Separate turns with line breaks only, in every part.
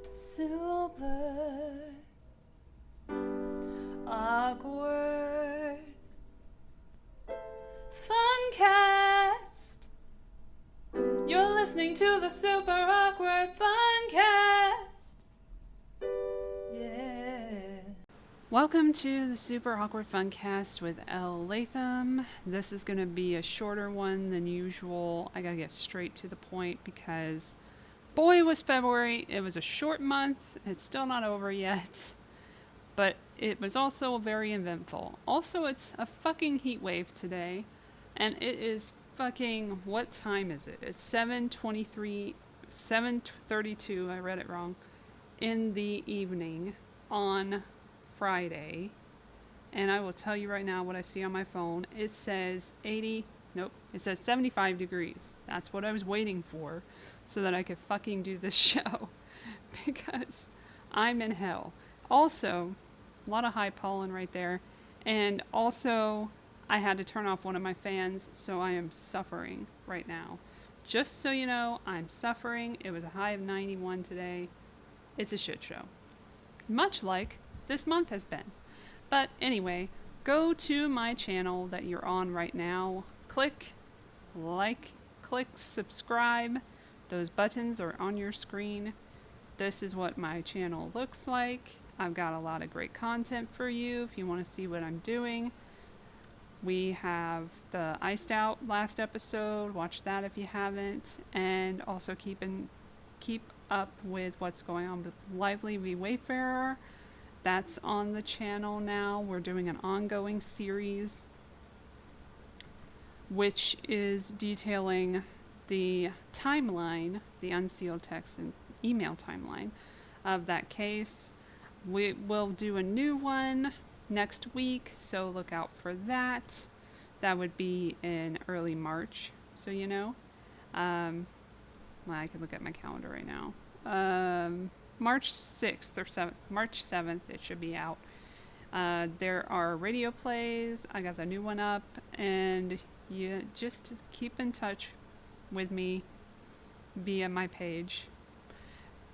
Super awkward Funcast. You're listening to the Super Awkward Funcast. Yeah.
Welcome to the Super Awkward Funcast with Elle, Latham. This is going to be a shorter one than usual. I gotta get straight to the point because boy was February. It was a short month. It's still not over yet. But it was also very eventful. Also, it's a fucking heat wave today. And it is fucking, what time is it? It's 7:32, I read it wrong, in the evening on Friday. And I will tell you right now what I see on my phone. It says it says 75 degrees. That's what I was waiting for so that I could fucking do this show because I'm in hell. Also, a lot of high pollen right there. And also, I had to turn off one of my fans, so I am suffering right now. Just so you know, I'm suffering. It was a high of 91 today. It's a shit show. Much like this month has been. But anyway, go to my channel that you're on right now. Click like, click subscribe. Those buttons are on your screen. This is what my channel looks like. I've got a lot of great content for you if you want to see what I'm doing. We have the Iced Out last episode. Watch that if you haven't. And also keep up with what's going on with Lively v. Wayfarer. That's on the channel now. We're doing an ongoing series which is detailing the timeline, the unsealed text and email timeline of that case. We will do a new one next week, so look out for that. That would be in early March, so you know. Well, I can look at my calendar right now. March 6th or 7th, March 7th, it should be out. There are radio plays. I got the new one up, and you just keep in touch with me via my page.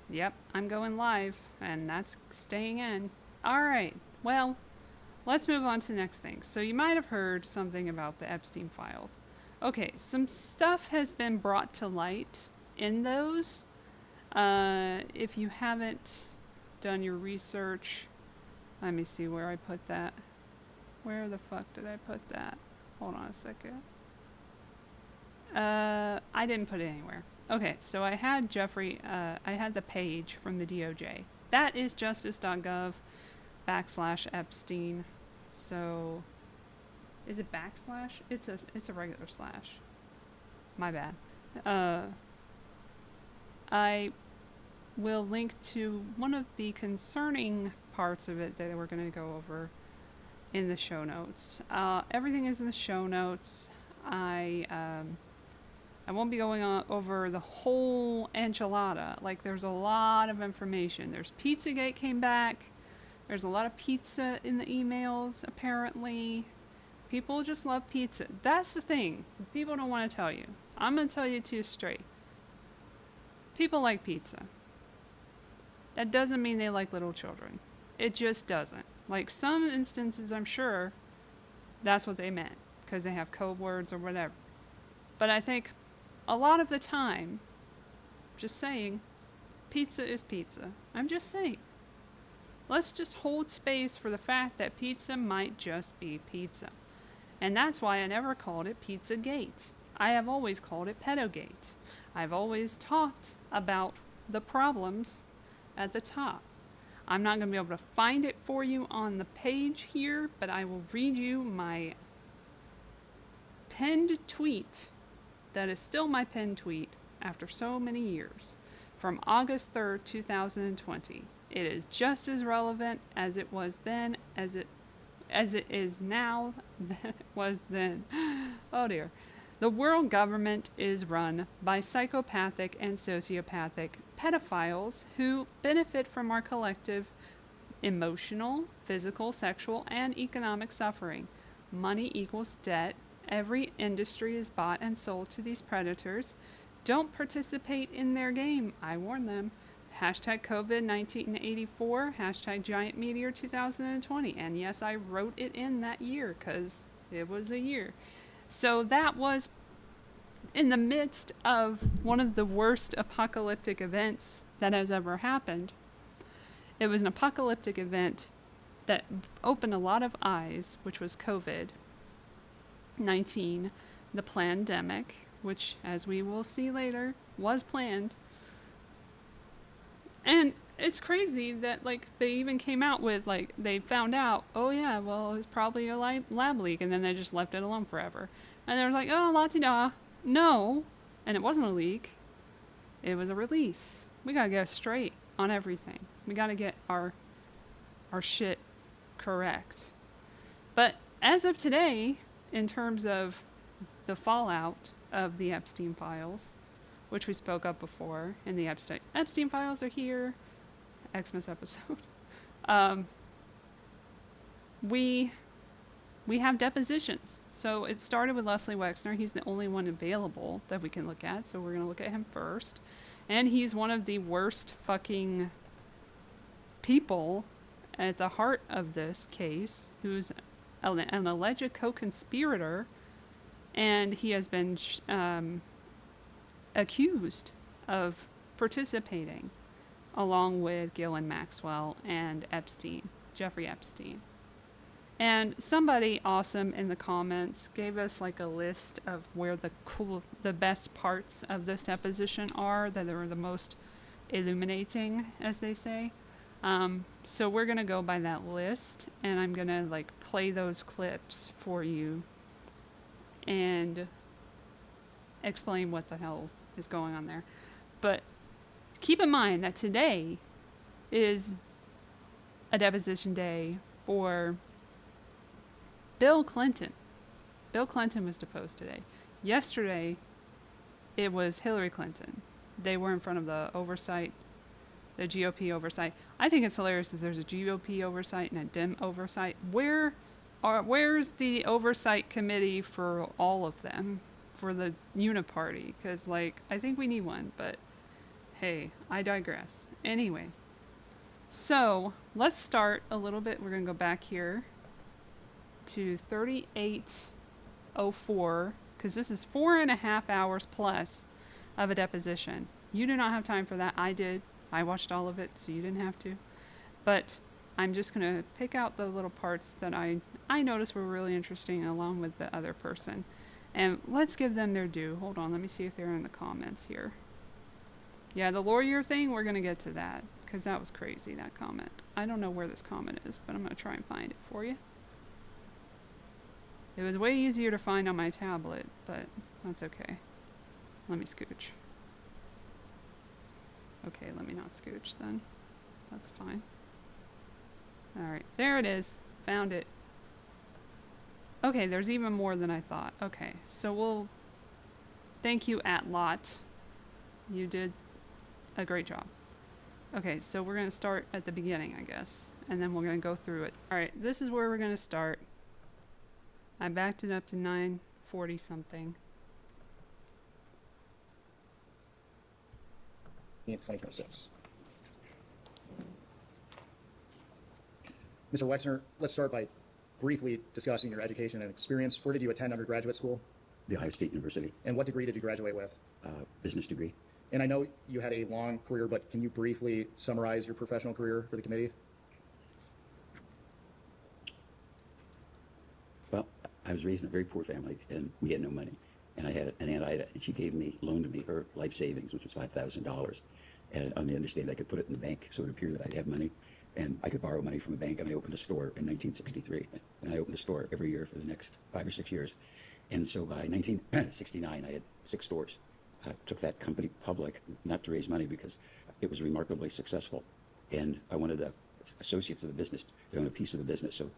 Yep, I'm going live, and that's staying in. All right, well, let's move on to the next thing. So you might have heard something about the Epstein files. Okay, some stuff has been brought to light in those. If you haven't done your research, let me see where I put that. Where the fuck did I put that? Hold on a second. I didn't put it anywhere. Okay, so I had I had the page from the DOJ. That is justice.gov/Epstein. So, is it backslash? It's a regular slash. My bad. I will link to one of the concerning parts of it that we're going to go over in the show notes. Everything is in the show notes. I won't be going over the whole enchilada. Like, there's a lot of information. There's Pizzagate came back. There's a lot of pizza in the emails, apparently. People just love pizza. That's the thing. People don't want to tell you. I'm going to tell you two straight. People like pizza. That doesn't mean they like little children. It just doesn't. Like, some instances, I'm sure that's what they meant, because they have code words or whatever. But I think a lot of the time, just saying, pizza is pizza. I'm just saying. Let's just hold space for the fact that pizza might just be pizza. And that's why I never called it Pizzagate. I have always called it Pedogate. I've always talked about the problems at the top. I'm not going to be able to find it for you on the page here, but I will read you my pinned tweet that is still my pinned tweet after so many years, from August 3rd, 2020. It is just as relevant as it was then, as it is now, than it was then. Oh dear. The world government is run by psychopathic and sociopathic pedophiles who benefit from our collective emotional, physical, sexual, and economic suffering. Money equals debt. Every industry is bought and sold to these predators. Don't participate in their game, I warn them. hashtag COVID 1984, hashtag giant meteor 2020. And yes, I wrote it in that year because it was a year. So that was in the midst of one of the worst apocalyptic events that has ever happened. It was an apocalyptic event that opened a lot of eyes, which was COVID 19, the pandemic, which, as we will see later, was planned. And it's crazy that, like, they even came out with, like, they found out, oh yeah, well, it was probably a lab leak, and then they just left it alone forever. And they were like, oh, la-ti-da. No. And it wasn't a leak. It was a release. We gotta get straight on everything. We gotta get our shit correct. But as of today, in terms of the fallout of the Epstein files, which we spoke of before, and the Epstein files are here, Xmas episode. We have depositions. So it started with Leslie Wexner. He's the only one available that we can look at, so we're gonna look at him first. And he's one of the worst fucking people at the heart of this case, who's an alleged co-conspirator, and he has been accused of participating along with Ghislaine Maxwell and Epstein, Jeffrey Epstein. And somebody awesome in the comments gave us like a list of where the best parts of this deposition are, that are the most illuminating, as they say. So we're gonna go by that list, and I'm gonna like play those clips for you and explain what the hell is going on there. But keep in mind that today is a deposition day for Bill Clinton. Bill Clinton was deposed today. Yesterday, it was Hillary Clinton. They were in front of the GOP oversight. I think it's hilarious that there's a GOP oversight and a Dem oversight. Where's the oversight committee for all of them, for the uniparty? Because, like, I think we need one, but hey, I digress. Anyway, so let's start a little bit. We're going to go back here to 3804, because this is 4.5 hours plus of a deposition. You do not have time for that. I did. I watched all of it, so you didn't have to. But I'm just going to pick out the little parts that I noticed were really interesting along with the other person. And let's give them their due. Hold on, let me see if they're in the comments here. Yeah, the lawyer thing, we're going to get to that, because that was crazy, that comment. I don't know where this comment is, but I'm going to try and find it for you. It was way easier to find on my tablet, but that's okay. Let me scooch. Okay, let me not scooch then. That's fine. Alright, there it is. Found it. Okay, there's even more than I thought. Okay, so we'll... Thank you, ahead.Let. You did a great job. Okay, so we're going to start at the beginning, I guess. And then we're going to go through it. Alright, this is where we're going to start. I backed it up to 940 something.
2026. Mr. Wexner, let's start by briefly discussing your education and experience. Where did you attend undergraduate school?
The Ohio State University.
And what degree did you graduate with?
Business degree.
And I know you had a long career, but can you briefly summarize your professional career for the committee?
Well, I was raised in a very poor family, and we had no money. And I had an Aunt Ida, and she loaned me her life savings, which was $5,000. And on the understanding I could put it in the bank, so it appeared that I'd have money. And I could borrow money from a bank, and I opened a store in 1963. And I opened a store every year for the next 5 or 6 years. And so by 1969, I had 6 stores. I took that company public, not to raise money, because it was remarkably successful. And I wanted the associates of the business to own a piece of the business. So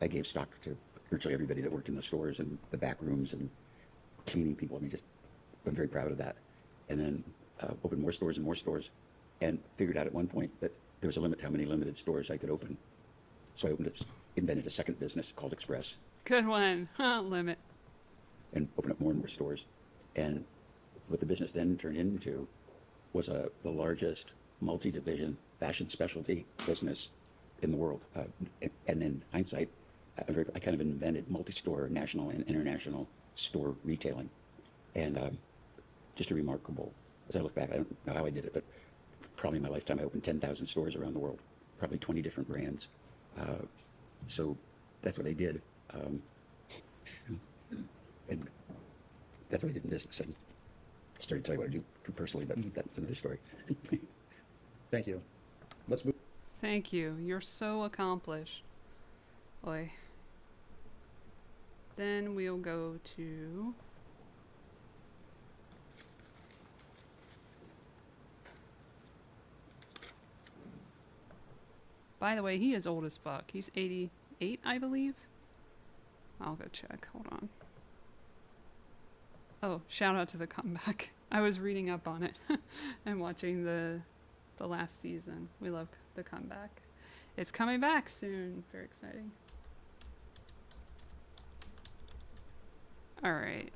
I gave stock to virtually everybody that worked in the stores and the back rooms and cleaning people. I mean, I'm very proud of that. And then opened more stores and figured out at one point that there was a limit to how many limited stores I could open. So I invented a second business called Express.
Good one. Limit.
And opened up more and more stores. And what the business then turned into was the largest multi-division fashion specialty business in the world. And in hindsight, I kind of invented multi-store national and international store retailing. And just a remarkable, as I look back, I don't know how I did it, but probably in my lifetime I opened 10,000 stores around the world, probably 20 different brands. So that's what I did. And that's what I did in business. I started to tell you what I do personally, but that's another story.
Thank you. Let's move.
Thank you. You're so accomplished. Oi. Then we'll go to... By the way, he is old as fuck. He's 88, I believe. I'll go check. Hold on. Oh, shout out to the comeback. I was reading up on it and watching the last season. We love the comeback. It's coming back soon. Very exciting. All right.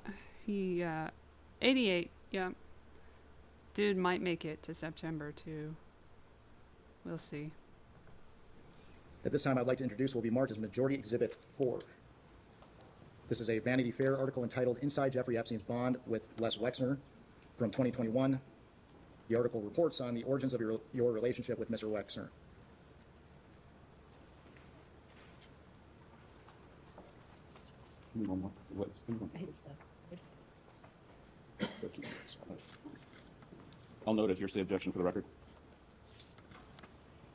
He 88. Yeah. Dude might make it to September too. We'll see.
At this time, I'd like to introduce what will be marked as Majority Exhibit 4. This is a Vanity Fair article entitled Inside Jeffrey Epstein's Bond with Les Wexner from 2021. The article reports on the origins of your relationship with Mr. Wexner.
I'll note a hearsay objection for the record.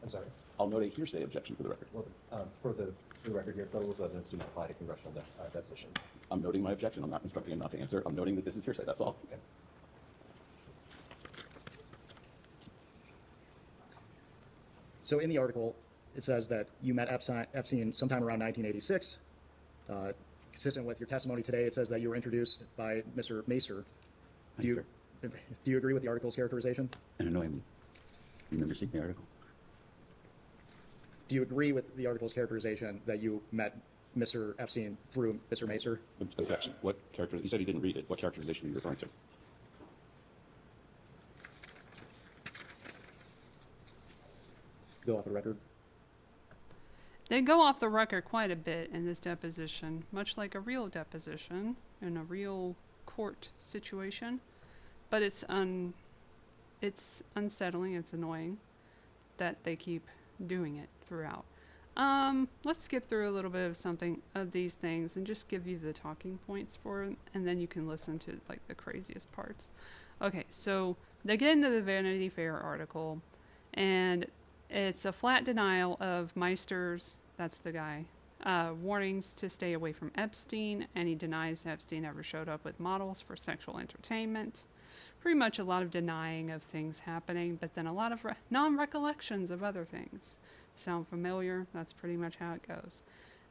I'm sorry.
I'll note a hearsay objection for the record.
Well, for the record here, federal evidence do not apply to congressional depositions.
I'm noting my objection. I'm not instructing him not to answer. I'm noting that this is hearsay. That's all.
Okay.
So in the article, it says that you met Epstein sometime around 1986. Consistent with your testimony today, it says that you were introduced by Mr. Macer. Do you agree with the article's characterization?
I don't know. I remember seeing the article.
Do you agree with the article's characterization that you met Mr. Epstein through Mr. Macer?
Objection. What character? You said he didn't read it. What characterization are you referring to?
Go off the record.
They go off the record quite a bit in this deposition, much like a real deposition in a real court situation. But it's unsettling, it's annoying that they keep doing it throughout. Let's skip through a little bit of something of these things and just give you the talking points for it, and then you can listen to like the craziest parts. Okay, so they get into the Vanity Fair article, and it's a flat denial of Meister's, that's the guy, warnings to stay away from Epstein, and he denies Epstein ever showed up with models for sexual entertainment. Pretty much a lot of denying of things happening, but then a lot of non-recollections of other things. Sound familiar? That's pretty much how it goes.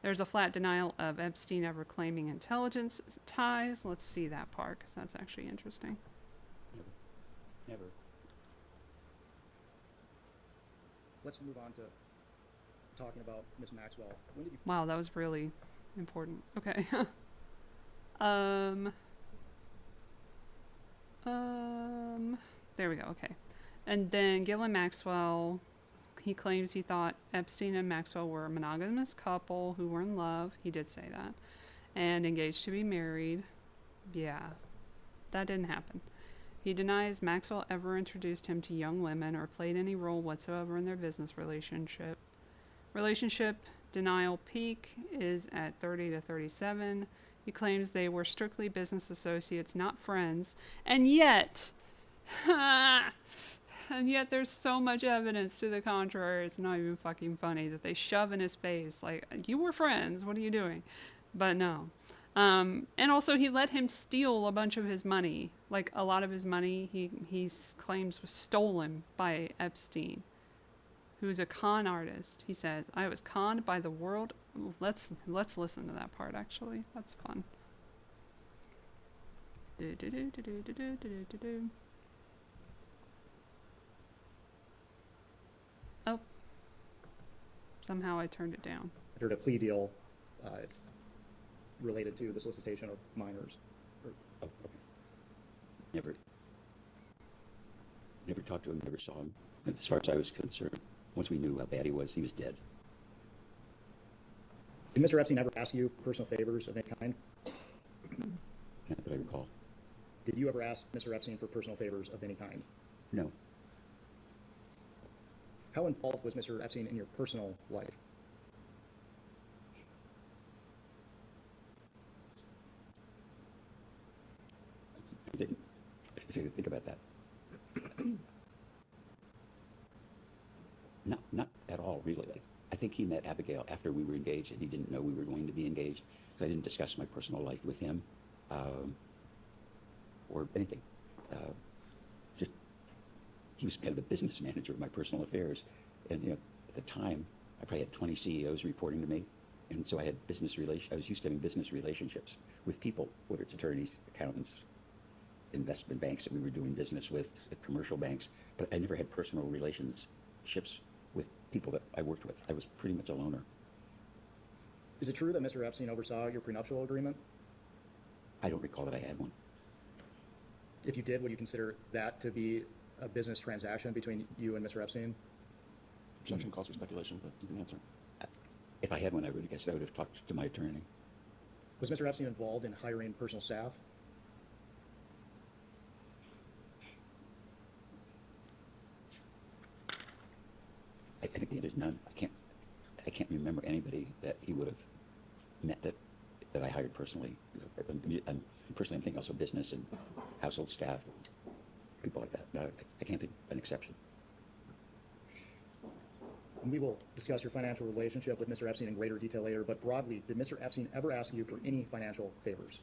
There's a flat denial of Epstein ever claiming intelligence ties. Let's see that part, because that's actually interesting.
Never.
Let's move on to talking about Miss Maxwell. When did you...
Wow, that was really important. Okay. There we go. Okay. And then Ghislaine Maxwell, he claims he thought Epstein and Maxwell were a monogamous couple who were in love. He did say that. And engaged to be married. Yeah. That didn't happen. He denies Maxwell ever introduced him to young women or played any role whatsoever in their business relationship. Relationship denial peak is at 30 to 37. He claims they were strictly business associates, not friends. And yet there's so much evidence to the contrary. It's not even fucking funny that they shove in his face like, you were friends, what are you doing? But no. And also he let him steal a bunch of his money. Like a lot of his money he claims was stolen by Epstein, who's a con artist. He says, I was conned by the world. Let's listen to that part actually. That's fun. Oh. Somehow I turned it down.
I heard a plea deal related to the solicitation of minors.
Oh, okay. Never talked to him, never saw him. And as far as I was concerned, once we knew how bad he was dead.
Did Mr. Epstein ever ask you personal favors of any kind?
Not that I recall.
Did you ever ask Mr. Epstein for personal favors of any kind?
No.
How involved was Mr. Epstein in your personal life?
I didn't think about that. Not at all, really. I think he met Abigail after we were engaged, and he didn't know we were going to be engaged, so I didn't discuss my personal life with him or anything. Just he was kind of the business manager of my personal affairs, and at the time, I probably had 20 CEOs reporting to me, and so I had I was used to having business relationships with people, whether it's attorneys, accountants, investment banks that we were doing business with, commercial banks, but I never had personal relationships with people that I worked with. I was pretty much a loner.
Is it true that Mr. Epstein oversaw your prenuptial agreement?
I don't recall that I had one.
If you did, would you consider that to be a business transaction between you and Mr. Epstein?
Objection calls for speculation, but you can answer.
If I had one, I would have talked to my attorney.
Was Mr. Epstein involved in hiring personal staff?
I think there's none. I can't remember anybody that he would have met that I hired personally. I'm thinking also business and household staff, people like that. No, I can't think of an exception.
And we will discuss your financial relationship with Mr. Epstein in greater detail later, but broadly, did Mr. Epstein ever ask you for any financial favors?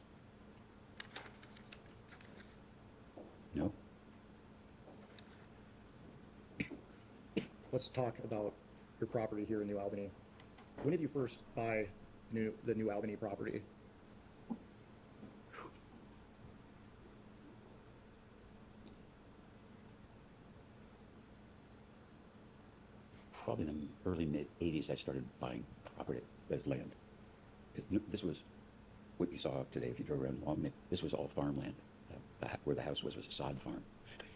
No.
Let's talk about your property here in New Albany. When did you first buy the New Albany property?
Probably in the early mid-'80s, I started buying property as land. This was what you saw today if you drove around Albany. This was all farmland. Where the house was a sod farm.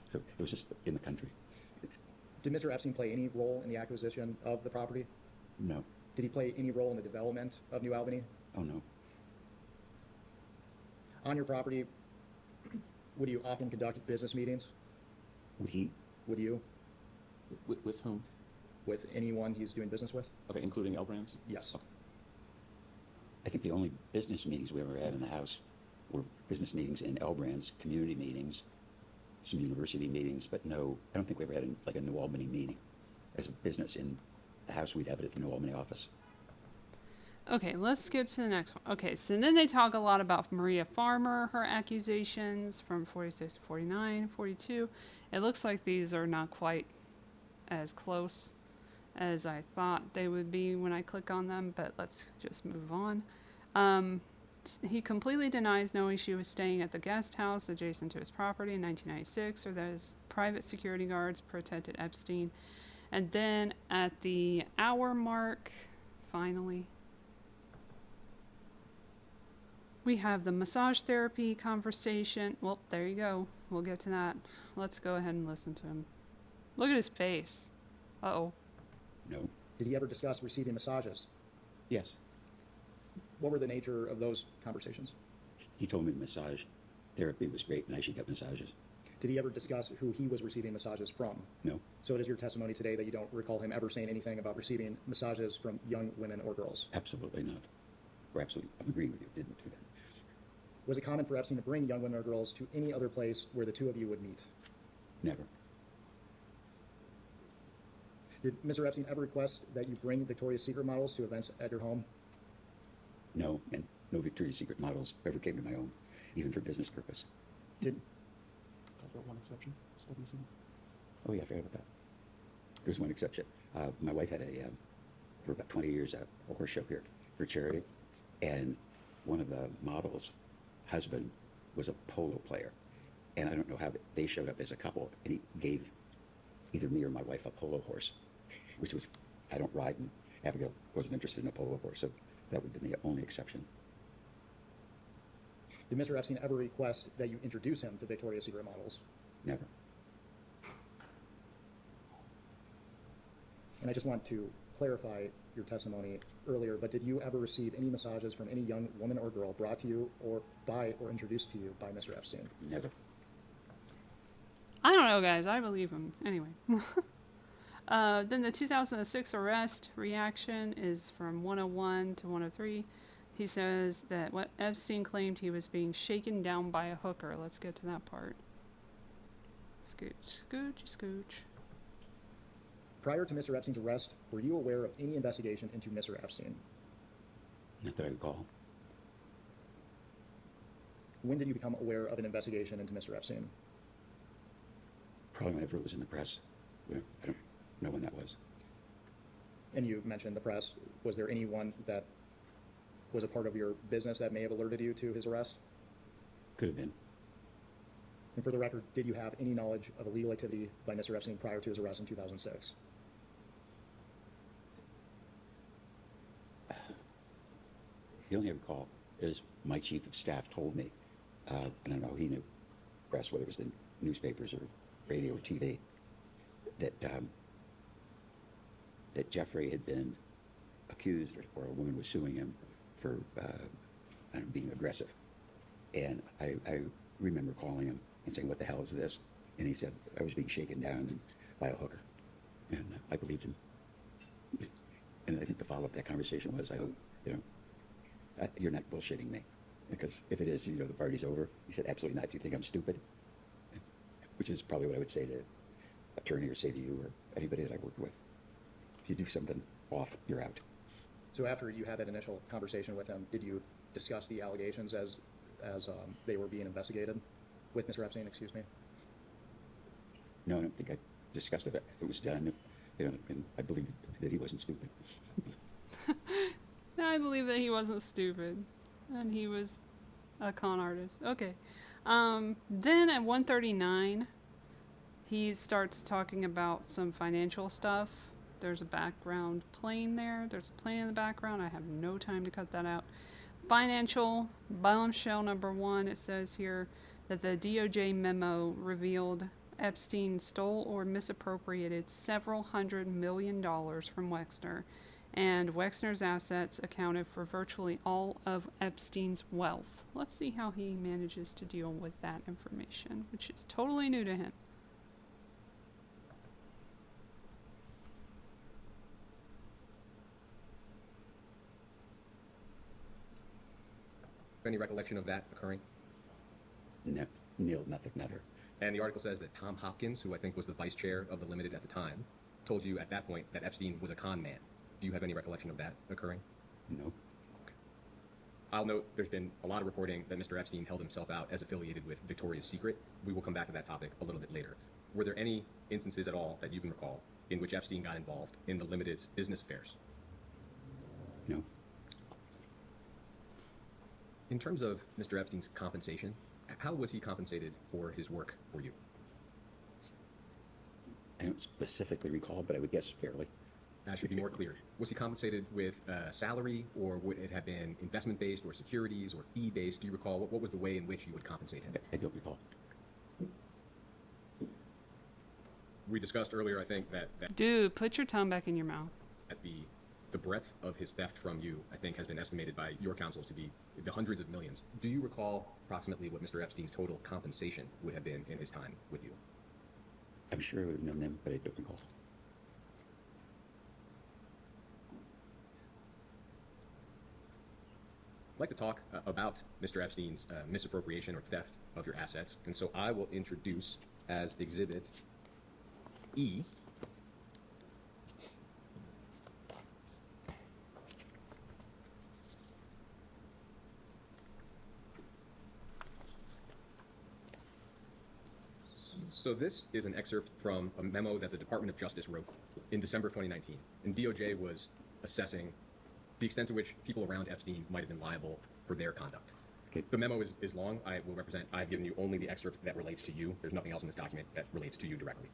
So it was just in the country.
Did Mr. Epstein play any role in the acquisition of the property?
No.
Did he play any role in the development of New Albany?
Oh, no.
On your property, would you often conduct business meetings?
Would he?
Would you?
With whom?
With anyone he's doing business with?
Okay, including Elle brands?
Yes.
Okay.
I think the only business meetings we ever had in the house were business meetings in Elle brands, community meetings, some university meetings, but no, I don't think we ever had a New Albany meeting. As a business in the house, we'd have it at the New Albany office.
Okay, let's skip to the next one. Okay, so then they talk a lot about Maria Farmer, her accusations from 46 to 49, 42. It looks like these are not quite as close as I thought they would be when I click on them, but let's just move on. He completely denies knowing she was staying at the guest house adjacent to his property in 1996, or that his private security guards protected Epstein. And then at the hour mark, finally, we have the massage therapy conversation. Well, there you go. We'll get to that. Let's go ahead and listen to him. Look at his face. Uh-oh.
No.
Did he ever discuss receiving massages?
Yes.
What were the nature of those conversations?
He told me massage therapy was great and I should get massages.
Did he ever discuss who he was receiving massages from?
No.
So it is your testimony today that you don't recall him ever saying anything about receiving massages from young women or girls?
Absolutely not. Or absolutely, I'm agreeing with you. Didn't do that.
Was it common for Epstein to bring young women or girls to any other place where the two of you would meet?
Never.
Did Mr. Epstein ever request that you bring Victoria's Secret models to events at your home?
No, and no Victoria's Secret models ever came to my home, even for business purpose.
Did
One exception.
Oh yeah, I forgot about that. There's one exception. My wife had for about 20 years, a horse show here for charity, and one of the models' husband was a polo player, and I don't know how they showed up as a couple, and he gave either me or my wife a polo horse, which was, I don't ride, and Abigail wasn't interested in a polo horse, so that would have been the only exception.
Did Mr. Epstein ever request that you introduce him to Victoria's Secret models?
Never.
And I just want to clarify your testimony earlier, but did you ever receive any massages from any young woman or girl brought to you or introduced to you by Mr. Epstein?
Never.
I don't know, guys. I believe him. Anyway. Then the 2006 arrest reaction is from 101 to 103. He says that what Epstein claimed he was being shaken down by a hooker. Let's get to that part. Scooch, scooch, scooch.
Prior to Mr. Epstein's arrest, were you aware of any investigation into Mr. Epstein?
Not that I recall.
When did you become aware of an investigation into Mr. Epstein?
Probably whenever it was in the press. I don't know when that was.
And you mentioned the press. Was there anyone that was a part of your business that may have alerted you to his arrest?
Could have been.
And for the record, did you have any knowledge of illegal activity by Mr. Epstein prior to his arrest in 2006?
The only I recall is my chief of staff told me, and I don't know, he knew press, whether it was the newspapers or radio or TV, that that Jeffrey had been accused, or a woman was suing him for being aggressive. And I remember calling him and saying, "What the hell is this?" And he said, "I was being shaken down by a hooker." And I believed him. And I think the follow-up to that conversation was, I hope, you're not bullshitting me. Because if it is, the party's over. He said, "Absolutely not. Do you think I'm stupid?" Which is probably what I would say to attorney or say to you or anybody that I work with. If you do something off, you're out.
So after you had that initial conversation with him, did you discuss the allegations as they were being investigated with Mr. Epstein, excuse me?
No, I don't think I discussed it. It was done. And I believe that he wasn't stupid.
I believe that he wasn't stupid. And he was a con artist. Okay. Then at 139, he starts talking about some financial stuff. There's a background plane there. There's a plane in the background. I have no time to cut that out. Financial bombshell number 1, it says here that the DOJ memo revealed Epstein stole or misappropriated several $100 million from Wexner, and Wexner's assets accounted for virtually all of Epstein's wealth. Let's see how he manages to deal with that information, which is totally new to him.
Any recollection of that occurring?
No, Neil, nothing, never.
And the article says that Tom Hopkins, who I think was the vice chair of the Limited at the time, told you at that point that Epstein was a con man. Do you have any recollection of that occurring?
No.
I'll note there's been a lot of reporting that Mr. Epstein held himself out as affiliated with Victoria's Secret. We will come back to that topic a little bit later. Were there any instances at all that you can recall in which Epstein got involved in the Limited's business affairs?
No.
In terms of Mr. Epstein's compensation, how was he compensated for his work for you?
I don't specifically recall, but I would guess fairly.
That should be more clear. Was he compensated with salary, or would it have been investment-based, or securities, or fee-based? Do you recall? What was the way in which you would compensate him?
I don't recall.
We discussed earlier, I think, that
Dude, put your tongue back in your mouth.
the breadth of his theft from you, I think, has been estimated by your counsels to be the hundreds of millions. Do you recall approximately what Mr. Epstein's total compensation would have been in his time with you?
I'm sure I would have known them, but I don't recall.
I'd like to talk about Mr. Epstein's misappropriation or theft of your assets, and so I will introduce as Exhibit E So this is an excerpt from a memo that the Department of Justice wrote in December of 2019, and DOJ was assessing the extent to which people around Epstein might have been liable for their conduct.
Okay.
The memo is long. I've given you only the excerpt that relates to you. There's nothing else in this document that relates to you directly.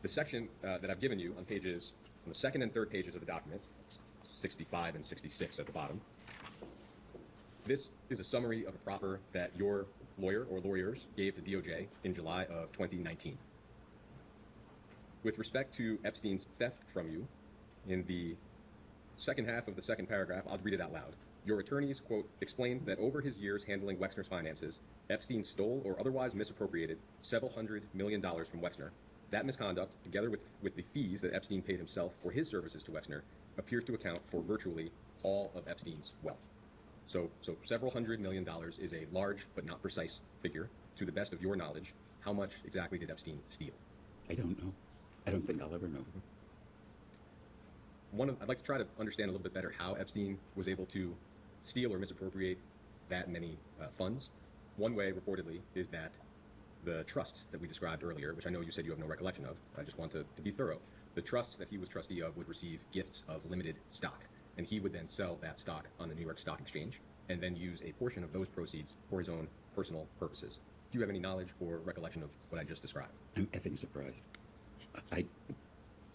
The section that I've given you on the second and third pages of the document, 65 and 66 at the bottom, this is a summary of a proffer that your lawyer or lawyers gave to DOJ in July of 2019. With respect to Epstein's theft from you, in the second half of the second paragraph, I'll read it out loud. Your attorneys, quote, explained that over his years handling Wexner's finances, Epstein stole or otherwise misappropriated several $100 million from Wexner. That misconduct, together with the fees that Epstein paid himself for his services to Wexner, appears to account for virtually all of Epstein's wealth. So several $100 million is a large but not precise figure. To the best of your knowledge, how much exactly did Epstein steal?
I don't know. I don't think I'll ever know.
I'd like to try to understand a little bit better how Epstein was able to steal or misappropriate that many funds. One way, reportedly, is that the trusts that we described earlier, which I know you said you have no recollection of, I just want to be thorough. The trusts that he was trustee of would receive gifts of limited stock, and he would then sell that stock on the New York Stock Exchange and then use a portion of those proceeds for his own personal purposes. Do you have any knowledge or recollection of what I just described?
I'm effing surprised. I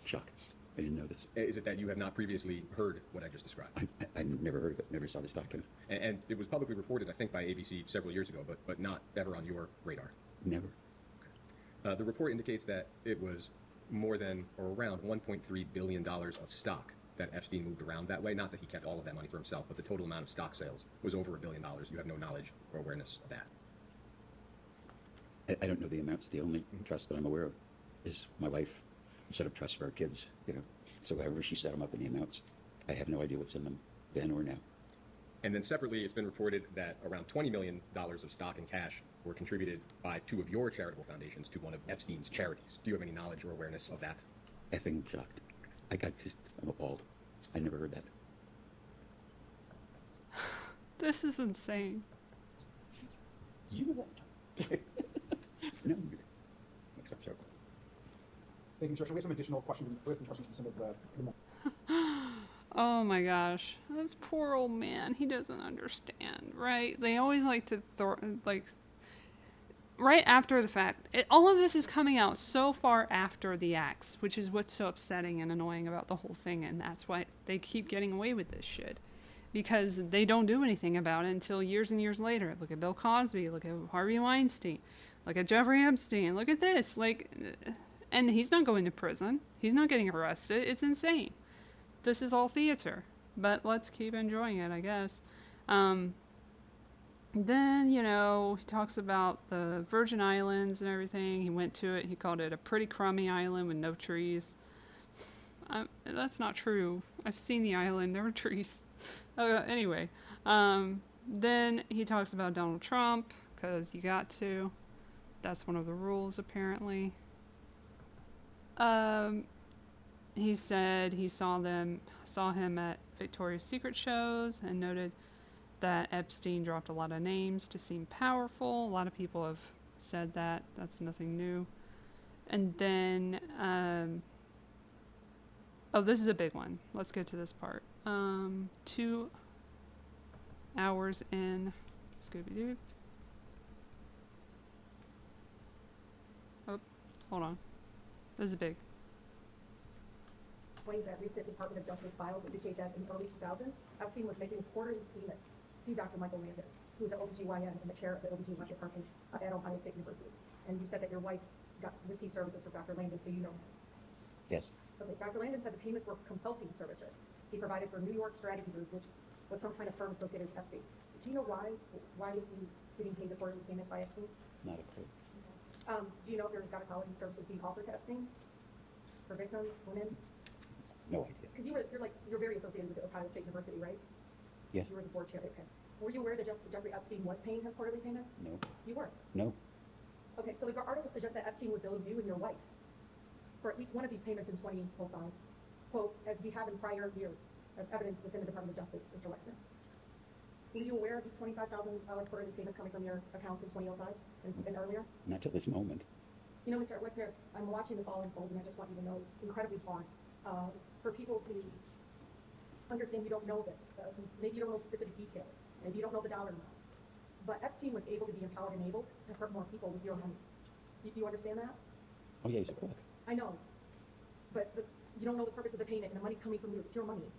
shocked. I didn't know this.
Is it that you have not previously heard what I just described?
I never heard of it. Never saw this document.
And it was publicly reported, I think, by ABC several years ago, but not ever on your radar.
Never.
The report indicates that it was more than or around $1.3 billion of stock that Epstein moved around that way. Not that he kept all of that money for himself, but the total amount of stock sales was over $1 billion. You have no knowledge or awareness of that.
I don't know the amounts. The only trust that I'm aware of is my wife set up trusts for our kids, So however she set them up in the amounts, I have no idea what's in them then or now.
And then separately, it's been reported that around $20 million of stock and cash were contributed by two of your charitable foundations to one of Epstein's charities. Do you have any knowledge or awareness of that?
Effing shocked. I'm appalled. I never heard that.
This is insane.
You know that? No. Except so.
Thank you, Mr. We have some additional questions from some of the
Oh my gosh, this poor old man, he doesn't understand, right? They always like to right after the fact. All of this is coming out so far after the acts, which is what's so upsetting and annoying about the whole thing, and that's why they keep getting away with this shit. Because they don't do anything about it until years and years later. Look at Bill Cosby, look at Harvey Weinstein, look at Jeffrey Epstein, look at this, and he's not going to prison. He's not getting arrested. It's insane. This is all theater, but let's keep enjoying it, I guess. Then, he talks about the Virgin Islands and everything. He went to it. He called it a pretty crummy island with no trees. That's not true. I've seen the island. There were trees. Anyway, then he talks about Donald Trump, because you got to. That's one of the rules, apparently. He said he saw him at Victoria's Secret shows and noted that Epstein dropped a lot of names to seem powerful. A lot of people have said that. That's nothing new. And then, this is a big one. Let's get to this part. 2 hours in. Scooby-Doo. Oh, hold on. This is big.
Explains that recent Department of Justice files indicate that in early 2000, Epstein was making quarterly payments to Dr. Michael Leigh, who is an OBGYN and the chair of the OBGYN department at Ohio State University. And you said that your wife received services from Dr. Landon, so you know.
Yes.
Okay, Dr. Landon said the payments were consulting services he provided for New York Strategy Group, which was some kind of firm associated with Epstein. Do you know why was he getting paid the quarterly payment by Epstein?
Not a clue.
Do you know if there was gynecology services being offered to Epstein for victims, women?
No idea.
Because you're very associated with Ohio State University, right?
Yes.
You were the board chair. Okay. Were you aware that Jeffrey Epstein was paying him quarterly payments?
No.
You were.
No.
Okay, so the article suggests that Epstein would bill you and your wife for at least one of these payments in 2005. Quote, as we have in prior years. That's evidence within the Department of Justice, Mr. Wexner. Were you aware of these $25,000 quarterly payments coming from your accounts in 2005 and earlier?
Not till this moment.
You know, Mr. Wexner, I'm watching this all unfold, and I just want you to know it's incredibly hard for people to understand you don't know this. Maybe you don't know specific details. Maybe you don't know the dollar amounts. But Epstein was able to be empowered and enabled to hurt more people with your money. Do you understand that?
Oh, yeah, he's a crook.
I know. But you don't know the purpose of the payment, and the money's coming from you. It's your money.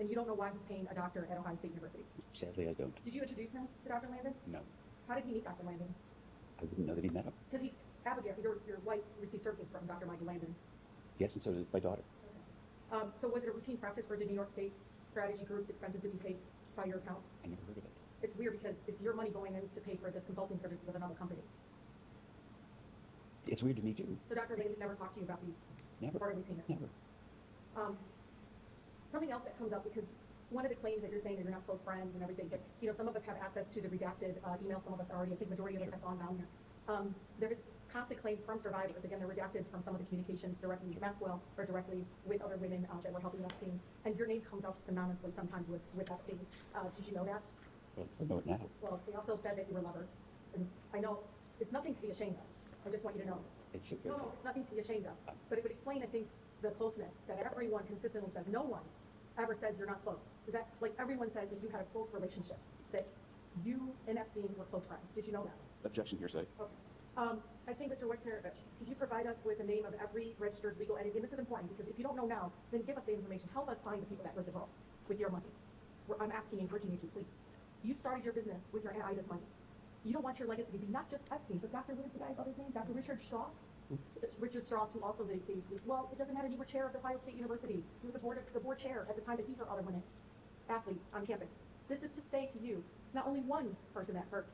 And you don't know why he's paying a doctor at Ohio State University.
Sadly, I don't.
Did you introduce him to Dr. Landon?
No.
How did he meet Dr. Landon?
I wouldn't know that he met him.
Because Abigail, your wife received services from Dr. Michael Landon.
Yes, and so did my daughter.
So was it a routine practice for the New York State strategy group's expenses to be paid by your accounts?
I never heard of it.
It's weird because it's your money going in to pay for this consulting services of another company.
It's weird to me too.
So Dr. Leigh never talked to you about these
Never.
quarterly payments?
Never.
Something else that comes up, because one of the claims that you're saying that you're not close friends and everything, but some of us have access to the redacted email, some of us already, I think majority of us have gone down there. There is constant claims from survivors, again, they're redacted from some of the communication directly with Maxwell or directly with other women that were helping Epstein, and your name comes out synonymously sometimes with Epstein. Did you know that?
Well, I know it now.
Well, they also said that you were lovers, and I know it's nothing to be ashamed of. I just want you to know.
It's
No, it's nothing to be ashamed of. But it would explain, I think, the closeness that everyone consistently says. No one ever says you're not close. Is that, like, everyone says that you had a close relationship, that you and Epstein were close friends. Did you know that?
Objection, hearsay.
Okay. I think, Mr. Wexner, could you provide us with the name of every registered legal entity? And this is important, because if you don't know now, then give us the information. Help us find the people that were the girls with your money. I'm asking and encouraging you to, please. You started your business with your Aunt Ida's money. You don't want your legacy to be not just Epstein, but Dr. What is the guy's other's name? Dr. Richard Strauss? It's Richard Strauss, who also, well, it doesn't matter, you were chair of Ohio State University. You were the board chair at the time that he hurt other women, athletes on campus. This is to say to you, it's not only one person that hurt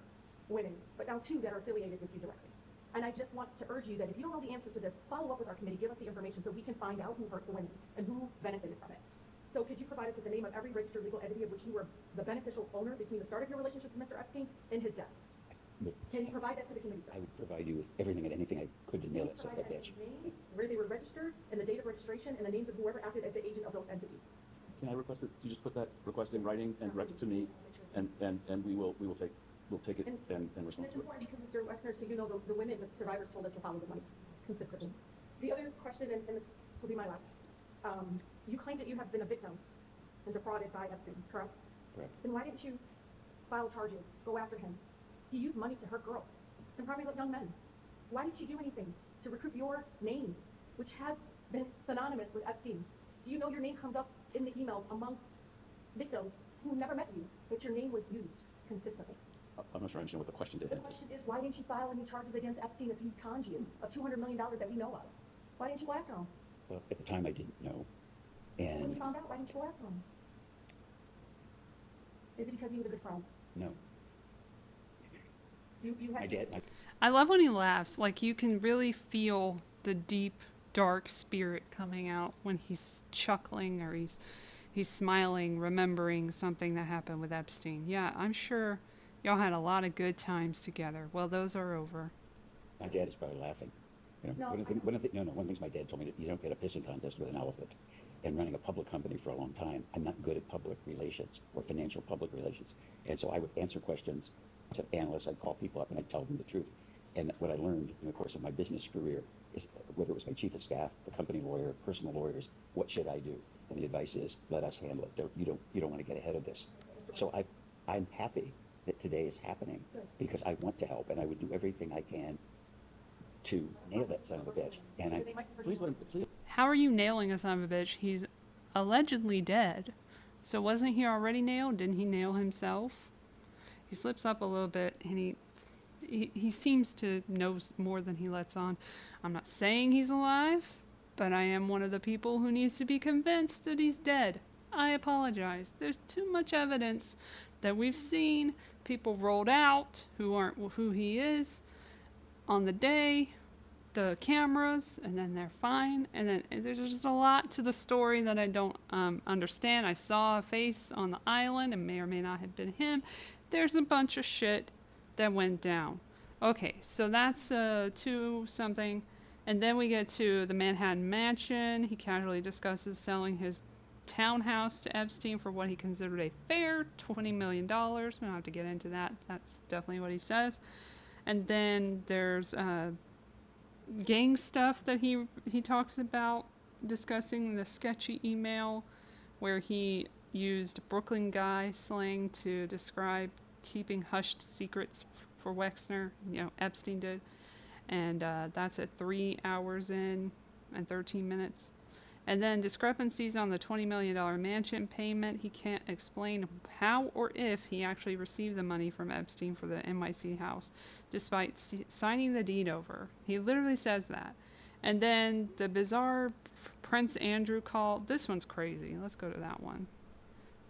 women, but now two that are affiliated with you directly. And I just want to urge you that if you don't know the answers to this, follow up with our committee, give us the information so we can find out who hurt the women and who benefited from it. So could you provide us with the name of every registered legal entity of which you were the beneficial owner between the start of your relationship with Mr. Epstein and his death? Can you provide that to the committee, sir?
I would provide you with everything and anything I could to nail
Please
that son of
provide
a bitch.
entities' names, where they were registered, and the date of registration, and the names of whoever acted as the agent of those entities.
Can I request that you just put that request in writing and direct it to me, and we'll take it and
And
respond
it's
to it.
important because, Mr. Wexner, so you know, the women, the survivors told us to follow the money consistently. The other question, and this will be my last, you claim that you have been a victim and defrauded by Epstein, correct?
Correct.
Then why didn't you file charges, go after him? He used money to hurt girls, and probably young men. Why didn't you do anything to recruit your name, which has been synonymous with Epstein? Do you know your name comes up in the emails among victims who never met you, but your name was used consistently?
I'm not sure I understand what the question did.
The question is, why didn't you file any charges against Epstein if he conned you of $200 million that we know of? Why didn't you go after him?
Well, at the time I didn't know.
When you
And
found out, why didn't you go after him? Is it because he was a good friend?
no,
You
my
had
dad,
I love when he laughs. Like, you can really feel the deep, dark spirit coming out when he's chuckling or he's smiling, remembering something that happened with Epstein. Yeah, I'm sure y'all had a lot of good times together. Well, those are over.
my dad is probably laughing. You know,
No,
one of the things my dad told me that you don't get a pissing contest with an elephant. And running a public company for a long time, I'm not good at public relations or financial public relations. And so I would answer questions to analysts. I'd call people up and I'd tell them the truth. And what I learned in the course of my business career is whether it was my chief of staff, the company lawyer, personal lawyers, what should I do? And the advice is, let us handle it. You don't want to get ahead of this. So I'm happy that today is happening because I want to help and I would do everything I can to nail that son of a bitch. And I,
Please let him, please.
How are you nailing a son of a bitch? He's allegedly dead. So wasn't he already nailed? Didn't he nail himself? He slips up a little bit and he seems to know more than he lets on. I'm not saying he's alive, but I am one of the people who needs to be convinced that he's dead. I apologize. There's too much evidence that we've seen people rolled out who aren't who he is on the day, the cameras, and then they're fine. And then there's just a lot to the story that I don't understand. I saw a face on the island. It may or may not have been him. There's a bunch of shit that went down. Okay, so that's 2 something. And then we get to the Manhattan Mansion. He casually discusses selling his townhouse to Epstein for what he considered a fair $20 million. We don't have to get into that. That's definitely what he says. And then there's gang stuff that he talks about, discussing the sketchy email where he used Brooklyn guy slang to describe keeping hushed secrets for Wexner. Epstein did. And that's at 3 hours in and 13 minutes. And then discrepancies on the $20 million mansion payment. He can't explain how or if he actually received the money from Epstein for the NYC house, despite signing the deed over. He literally says that. And then the bizarre Prince Andrew call. This one's crazy. Let's go to that one.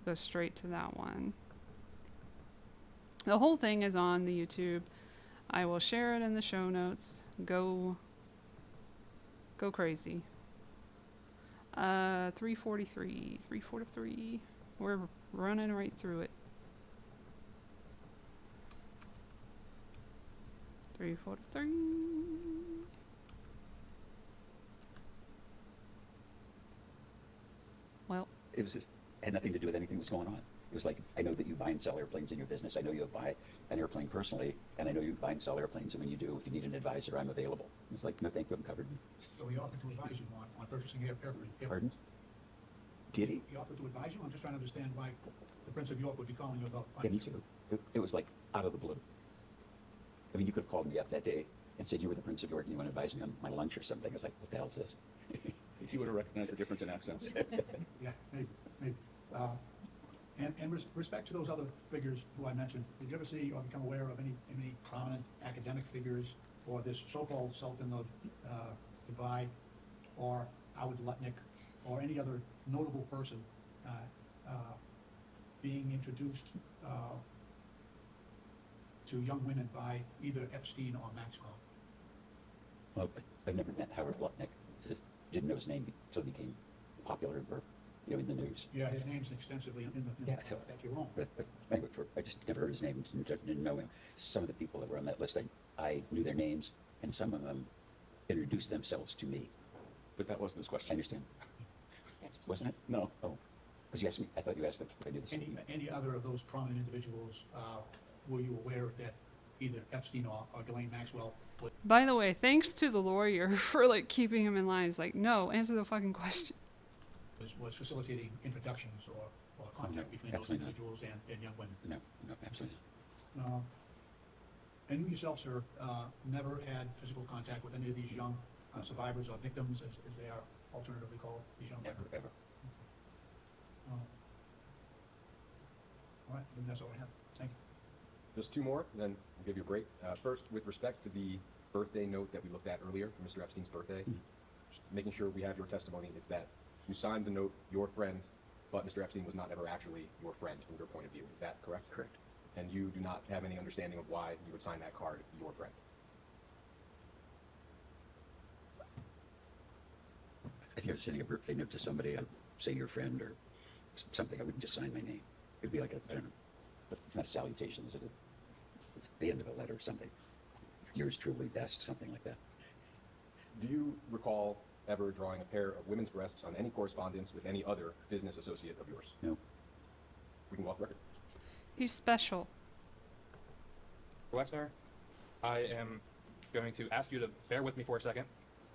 Go straight to that one. The whole thing is on the YouTube. I will share it in the show notes. Go crazy. 343. We're running right through it. 343. Well,
It was just had nothing to do with anything that was going on. It was like, I know that you buy and sell airplanes in your business. I know you buy an airplane personally, and I know you buy and sell airplanes. And when you do, if you need an advisor, I'm available. It was like, no, thank you, I'm covered.
So he offered to advise you on purchasing airplane.
Pardon? Did he?
He offered to advise you? I'm just trying to understand why the Prince of York would be calling you about.
Yeah, me too. It was like out of the blue. I mean, you could have called me up that day and said you were the Prince of York and you want to advise me on my lunch or something. I was like, what the hell is this?
If you would have recognized the difference in accents.
Yeah, maybe. And respect to those other figures who I mentioned, did you ever see or become aware of any prominent academic figures or this so-called Sultan of Dubai or ahead.Let or any other notable person being introduced to young women by either Epstein or Maxwell?
Well, I've never met Howard Lutnick. Just didn't know his name until he became popular or, in the news.
Yeah, his name's extensively in the
So,
you're wrong.
but anyway, I just never heard his name, didn't know him. Some of the people that were on that list, I knew their names, and some of them introduced themselves to me.
But that wasn't his
I
question.
understand. Wasn't it?
No.
Oh, because you asked me. I thought you asked if I knew this.
Any other of those prominent individuals, were you aware that either Epstein or Ghislaine Maxwell was
by the way, thanks to the lawyer for like keeping him in line. It's like, no, answer the fucking question.
facilitating introductions or contact
no,
between those
absolutely not.
individuals and young women?
No, absolutely not.
And you yourself, sir, never had physical contact with any of these young survivors or victims, as they are alternatively called, these young women?
Never, ever.
All right, then that's all I have. Thank you.
Just two more, then we'll give you a break. First, with respect to the birthday note that we looked at earlier for Mr. Epstein's birthday, just making sure we have your testimony. It's that you signed the note, your friend, but Mr. Epstein was not ever actually your friend from your point of view. Is that correct?
Correct.
And you do not have any understanding of why you would sign that card, your friend.
I think I was sending a birthday note to somebody, say your friend or something. I wouldn't just sign my name. It'd be like I don't know, but it's not a salutation, is it? It's the end of a letter or something. Yours truly, best, something like that.
Do you recall ever drawing a pair of women's breasts on any correspondence with any other business associate of yours?
No.
We can go off the record.
He's special.
Wexner, I am going to ask you to bear with me for a second.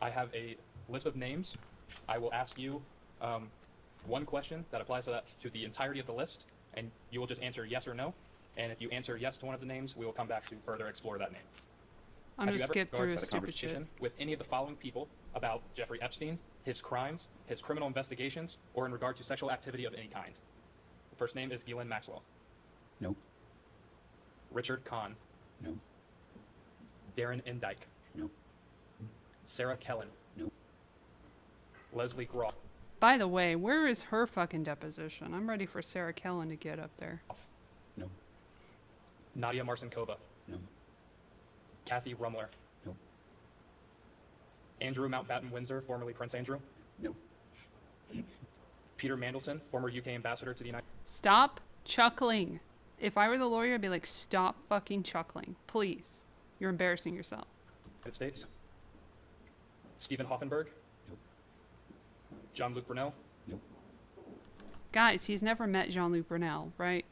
I have a list of names. I will ask you one question that applies to the entirety of the list, and you will just answer yes or no. And if you answer yes to one of the names, we will come back to further explore that name.
I'm
Have
gonna
you ever
skip
had
through
a
his stupid
conversation
shit.
with any of the following people about Jeffrey Epstein, his crimes, his criminal investigations, or in regard to sexual activity of any kind? The first name is Ghislaine Maxwell.
No.
Richard Kahn.
No.
Darren Endyke.
No.
Sarah Kellen.
No.
Leslie Groff.
By the way, where is her fucking deposition? I'm ready for Sarah Kellen to get up there.
No.
Nadia Marcinkova.
No.
Kathy Rumler.
No.
Andrew Mountbatten Windsor, formerly Prince Andrew.
No.
Peter Mandelson, former UK ambassador to the United
Stop chuckling. If I were the lawyer, I'd be like, stop fucking chuckling. Please. You're embarrassing yourself.
States. Stephen Hoffenberg.
Nope.
Jean-Luc Brunel.
Nope.
Guys, he's never met Jean-Luc Brunel, right?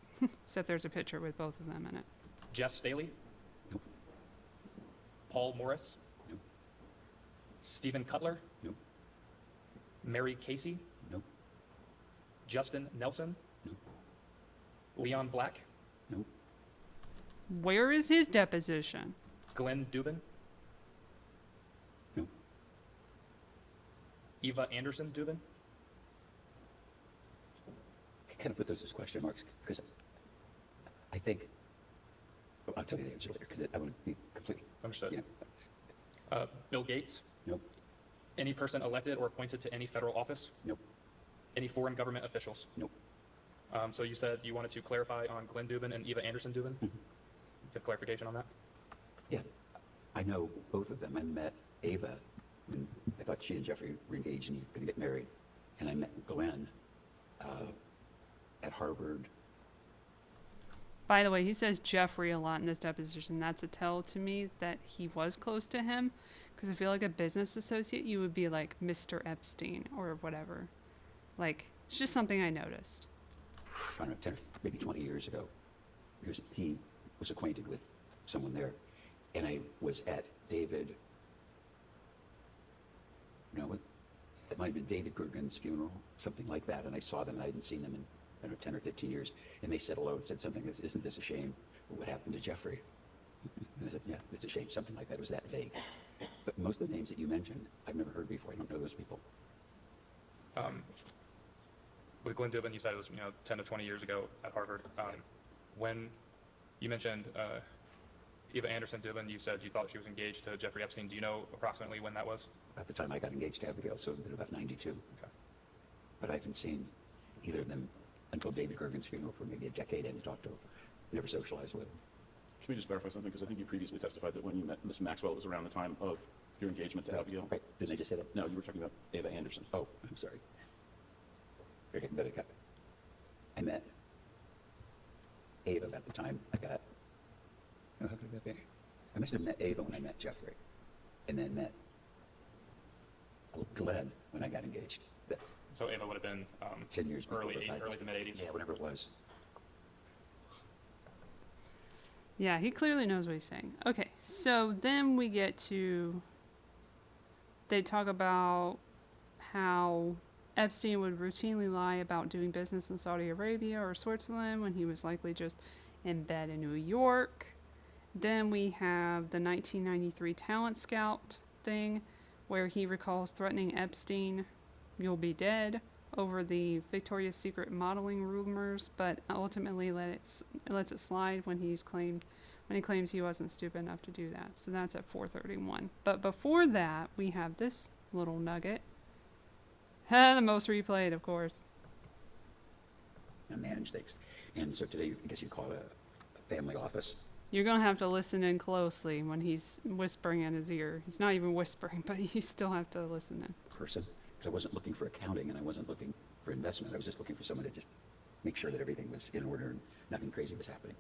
Except there's a picture with both of them in it.
Jess Staley.
Nope.
Paul Morris.
Nope.
Stephen Cutler.
Nope.
Mary Casey.
Nope.
Justin Nelson.
Nope.
Leon Black.
Nope.
Where is his deposition?
Glenn Dubin.
Nope.
Eva Anderson Dubin.
I kind of put those as question marks because I think I'll tell you the answer later because I want to be completely.
Understood.
You know,
Bill Gates.
nope.
Any person elected or appointed to any federal office?
Nope.
Any foreign government officials?
Nope.
So you said you wanted to clarify on Glenn Dubin and Eva Anderson Dubin? You have clarification on that?
Yeah, I know both of them. I met Ava when I thought she and Jeffrey were engaged and going to get married. And I met Glenn at Harvard.
By the way, he says Jeffrey a lot in this deposition. That's a tell to me that he was close to him. Because I feel like a business associate, you would be like Mr. Epstein or whatever. Like, it's just something I noticed.
I don't know, 10, maybe 20 years ago. He was acquainted with someone there. And I was at David, it might have been David Gergen's funeral, something like that. And I saw them and I hadn't seen them in, I don't know, 10 or 15 years. And they said hello and said something, isn't this a shame? What happened to Jeffrey? And I said, yeah, it's a shame, something like that. It was that vague. But most of the names that you mentioned, I've never heard before. I don't know those people.
With Glenn Dubin, you said it was 10 to 20 years ago at Harvard. When you mentioned Eva Anderson Dubin, you said you thought she was engaged to Jeffrey Epstein. Do you know approximately when that was?
At the time I got engaged to Abigail, so about 92.
Okay.
But I haven't seen either of them until David Gergen's funeral for maybe a decade. I haven't talked to them, never socialized with them.
Can we just verify something? Because I think you previously testified that when you met Miss Maxwell, it was around the time of your engagement to Abigail.
Right, didn't I just say that?
No, you were talking about Eva Anderson.
Oh, I'm sorry. Okay, but I met Ava about the time I got, how could that be? I must have met Ava when I met Jeffrey, and then met Glenn when I got engaged. That's
So Ava would have been
10 years before,
early
or 5
to mid 80s.
Yeah, whatever it was.
Yeah, he clearly knows what he's saying. Okay, so then we get to, they talk about how Epstein would routinely lie about doing business in Saudi Arabia or Switzerland when he was likely just in bed in New York. Then we have the 1993 Talent Scout thing where he recalls threatening Epstein, "You'll be dead," over the Victoria's Secret modeling rumors, but ultimately lets it slide when he claims he wasn't stupid enough to do that. So that's at 4:31. But before that, we have this little nugget. The most replayed, of course.
And manage things. And so today, I guess you'd call it a family office.
You're going to have to listen in closely when he's whispering in his ear. He's not even whispering, but you still have to listen in.
Person. Because I wasn't looking for accounting and I wasn't looking for investment. I was just looking for someone to just make sure that everything was in order and nothing crazy was happening.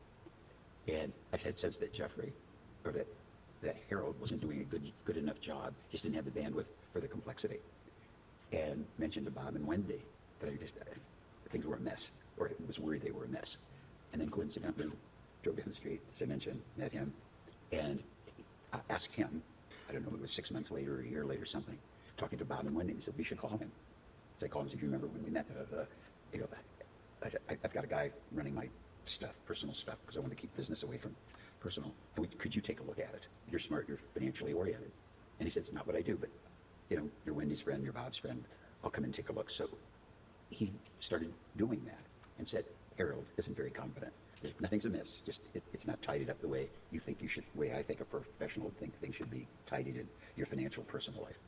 And I had sense that Jeffrey, or that Harold wasn't doing a good enough job, just didn't have the bandwidth for the complexity. And mentioned to Bob and Wendy that things were a mess, or I was worried they were a mess. And then coincidentally, drove down the street, as I mentioned, met him, and I asked him, I don't know, it was 6 months later or a year later or something, talking to Bob and Wendy, and he said, we should call him. So I called him and said, do you remember when we met? I said, I've got a guy running my stuff, personal stuff, because I want to keep business away from personal. And could you take a look at it? You're smart, you're financially oriented. And he said, it's not what I do, but you're Wendy's friend, you're Bob's friend. I'll come and take a look. So he started doing that and said, Harold isn't very competent. Nothing's amiss. Just it's not tidied up the way you think you should. Way I think a professional would think things should be tidied in your financial personal life.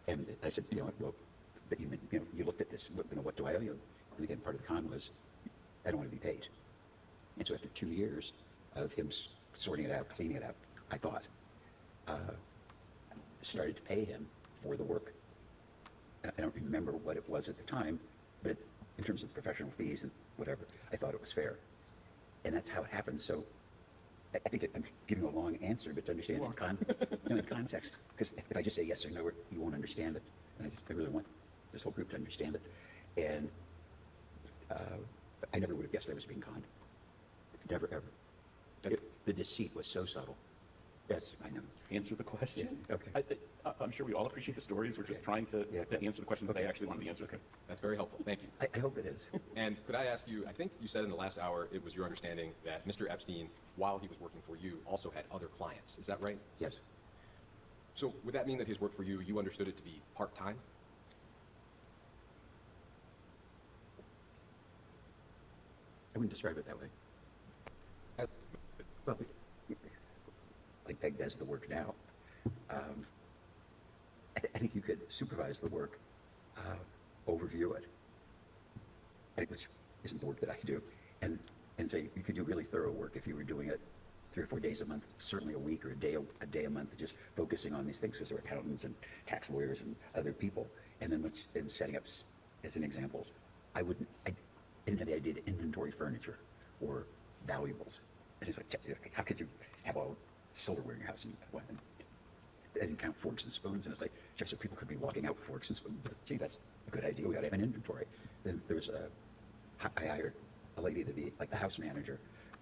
And I said, well, but you looked at this. What do I owe you? And again, part of the con was, I don't want to be paid. And so after 2 years of him sorting it out, cleaning it out, I thought, started to pay him for the work. And I don't remember what it was at the time, but in terms of professional fees and whatever, I thought it was fair. And that's how it happened. So I think I'm giving a long answer, but to understand it in context. Because if I just say yes or no, you won't understand it. And I really want this whole group to understand it. And I never would have guessed I was being conned. Never, ever. The deceit was so subtle. Yes, I know.
Answer the question.
Yeah, okay.
I'm sure we all appreciate the stories. We're just trying to answer the questions they actually want to be answered.
Okay, that's very helpful. Thank you.
I hope it is.
And could I ask you, I think you said in the last hour it was your understanding that Mr. Epstein, while he was working for you, also had other clients. Is that right?
Yes.
So would that mean that his work for you, you understood it to be part-time?
I wouldn't describe it that way. Well, like Peg does the work now. I I think you could supervise the work, overview it, which isn't the work that I do, and say you could do really thorough work if you were doing it 3 or 4 days a month, certainly a week or a day a month, just focusing on these things because there are accountants and tax lawyers and other people. And then in setting up, as an example, I didn't have the idea to inventory furniture or valuables. And it's like, how could you have all silverware in your house and count forks and spoons? And it's like, Jeff, so people could be walking out with forks and spoons. Gee, that's a good idea. We got to have an inventory. Then I hired a lady to be like the house manager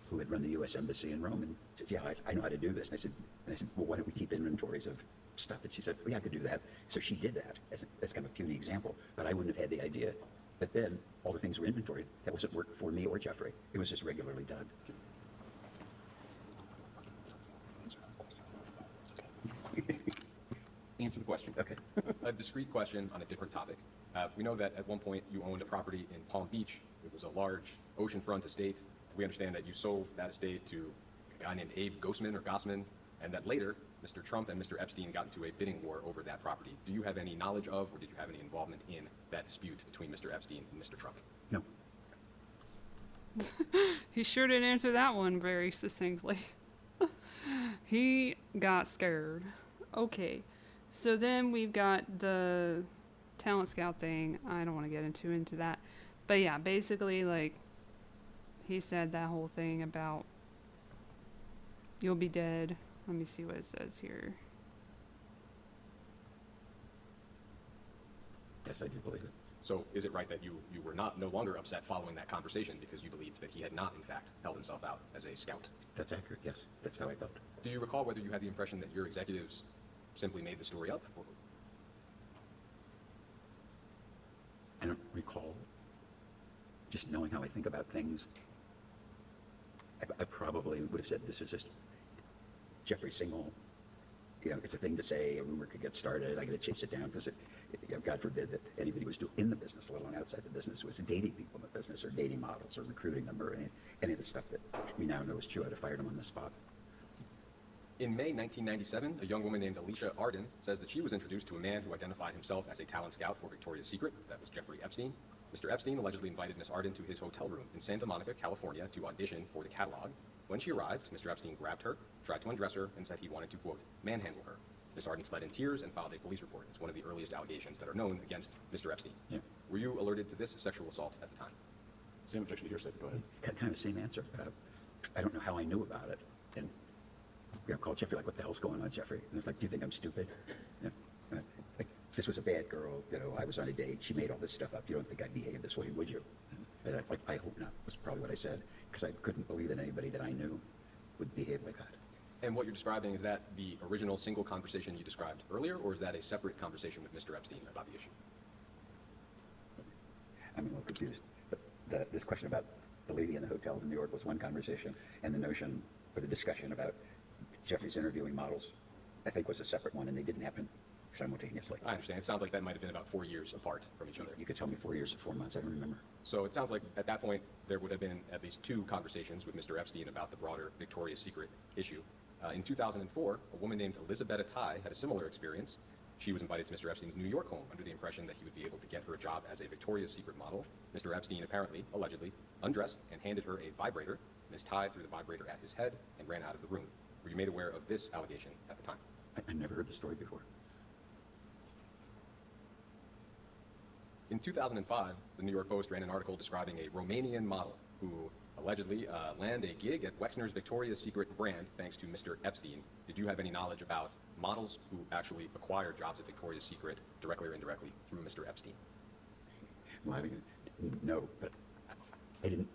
who had run the U.S. Embassy in Rome, and said, yeah, I know how to do this. And I said, well, why don't we keep inventories of stuff? And she said, well, yeah, I could do that. So she did that as kind of a puny example, but I wouldn't have had the idea. But then all the things were inventoried. That wasn't work for me or Jeffrey. It was just regularly done.
Answer the question.
Okay.
A discrete question on a different topic. We know that at one point you owned a property in Palm Beach. It was a large oceanfront estate. We understand that you sold that estate to a guy named Abe Gossman, and that later Mr. Trump and Mr. Epstein got into a bidding war over that property. Do you have any knowledge of, or did you have any involvement in that dispute between Mr. Epstein and Mr. Trump?
No.
He sure did answer that one very succinctly. He got scared. Okay, so then we've got the talent scout thing. I don't want to get into that. But yeah, basically, like, he said that whole thing about you'll be dead. Let me see what it says here.
Yes, I do believe it.
So is it right that you were no longer upset following that conversation because you believed that he had not, in fact, held himself out as a scout?
That's accurate, yes. That's how I felt.
Do you recall whether you had the impression that your executives simply made the story up? Or...
I don't recall. Just knowing how I think about things, I probably would have said this is just Jeffrey Single. You know, it's a thing to say. A rumor could get started. I got to chase it down because, God forbid that anybody was in the business, let alone outside the business, was dating people in the business or dating models or recruiting them or any of the stuff that we now know is true. I'd have fired them on the spot.
In May 1997, a young woman named Alicia Arden says that she was introduced to a man who identified himself as a talent scout for Victoria's Secret. That was Jeffrey Epstein. Mr. Epstein allegedly invited Miss Arden to his hotel room in Santa Monica, California, to audition for the catalog. When she arrived, Mr. Epstein grabbed her, tried to undress her, and said he wanted to, quote, manhandle her. Miss Arden fled in tears and filed a police report. It's one of the earliest allegations that are known against Mr. Epstein.
Yeah.
Were you alerted to this sexual assault at the time?
Same objection to hearsay. Go ahead.
Kind of the same answer. I don't know how I knew about it. And called Jeffrey, like, what the hell's going on, Jeffrey? And it's like, do you think I'm stupid? Like, this was a bad girl. I was on a date. She made all this stuff up. You don't think I'd behave this way, would you? And I hope not, was probably what I said, because I couldn't believe that anybody that I knew would behave like that.
And what you're describing, is that the original single conversation you described earlier, or is that a separate conversation with Mr. Epstein about the issue?
I'm a little confused. But this question about the lady in the hotel in New York was one conversation, and the notion or the discussion about Jeffrey's interviewing models, I think, was a separate one, and they didn't happen simultaneously.
I understand. It sounds like that might have been about 4 years apart from each other.
You could tell me 4 years or 4 months. I don't remember.
So it sounds like at that point there would have been at least 2 conversations with Mr. Epstein about the broader Victoria's Secret issue. In 2004, a woman named Elizabeth Attai had a similar experience. She was invited to Mr. Epstein's New York home under the impression that he would be able to get her a job as a Victoria's Secret model. Mr. Epstein apparently, allegedly, undressed and handed her a vibrator. Ms. Attai threw the vibrator at his head and ran out of the room. Were you made aware of this allegation at the time?
I never heard the story before.
In 2005, the New York Post ran an article describing a Romanian model who allegedly landed a gig at Wexner's Victoria's Secret brand thanks to Mr. Epstein. Did you have any knowledge about models who actually acquired jobs at Victoria's Secret directly or indirectly through Mr. Epstein?
Well, no, but I didn't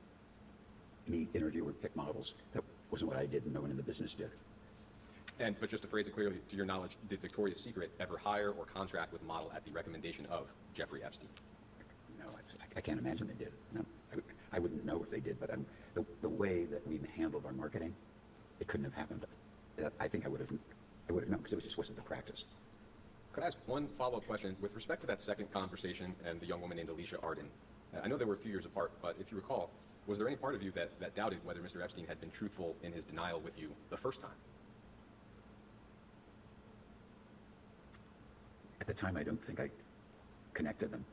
meet, interview, or pick models. That wasn't what I did, and no one in the business did.
But just to phrase it clearly, to your knowledge, did Victoria's Secret ever hire or contract with a model at the recommendation of Jeffrey Epstein?
No, I can't imagine they did. No, I wouldn't know if they did, but the way that we handled our marketing, it couldn't have happened. I think I would have known, because it just wasn't the practice.
Could I ask one follow-up question? With respect to that second conversation and the young woman named Alicia Arden, I know they were a few years apart, but if you recall, was there any part of you that doubted whether Mr. Epstein had been truthful in his denial with you the first time?
the time, I don't think I connected them.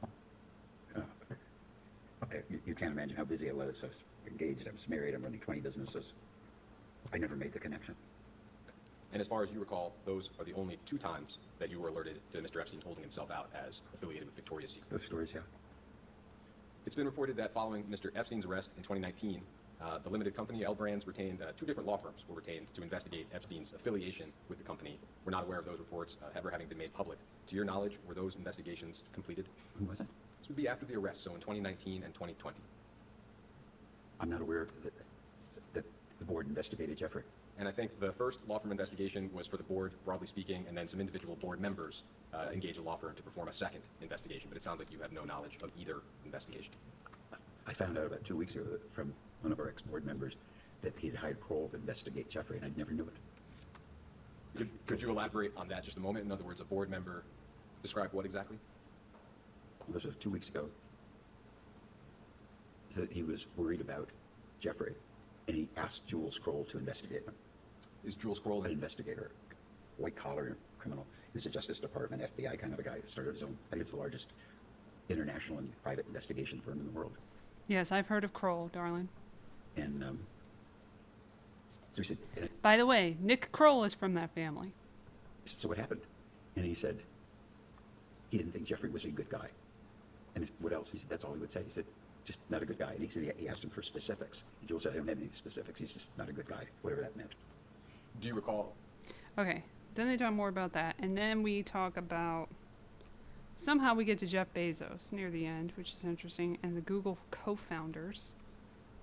You can't imagine how busy I was. I was engaged, I was married, I'm running 20 businesses. I never made the connection.
And as far as you recall, those are the only 2 times that you were alerted to Mr. Epstein holding himself out as affiliated with Victoria's Secret.
Those stories, yeah.
It's been reported that following Mr. Epstein's arrest in 2019, the limited company, Elle Brands, retained 2 different law firms were retained to investigate Epstein's affiliation with the company. We're not aware of those reports ever having been made public. To your knowledge, were those investigations completed?
When was it?
This would be after the arrest, so in 2019 and 2020.
I'm not aware that the board investigated Jeffrey.
And I think the first law firm investigation was for the board, broadly speaking, and then some individual board members engaged a law firm to perform a second investigation. But it sounds like you have no knowledge of either investigation.
I found out about 2 weeks ago from one of our ex-board members that he'd hired Kroll to investigate Jeffrey, and I never knew it.
Could you elaborate on that just a moment? In other words, a board member, describe what exactly?
Well, this was 2 weeks ago. So that he was worried about Jeffrey, and he asked Jules Kroll to investigate him.
Is Jules Kroll
An investigator, white-collar criminal. He was a Justice Department, FBI kind of a guy. He started his own, I think it's the largest international and private investigation firm in the world.
Yes, I've heard of Kroll, darling.
And so he said,
By the way, Nick Kroll is from that family.
so what happened? And he said he didn't think Jeffrey was a good guy. And what else? He said, that's all he would say. He said, just not a good guy. And he said he asked him for specifics. And Jules said, I don't have any specifics. He's just not a good guy, whatever that meant.
Do you recall?
Okay, then they talk more about that. And then we talk about, somehow we get to Jeff Bezos near the end, which is interesting. And the Google co-founders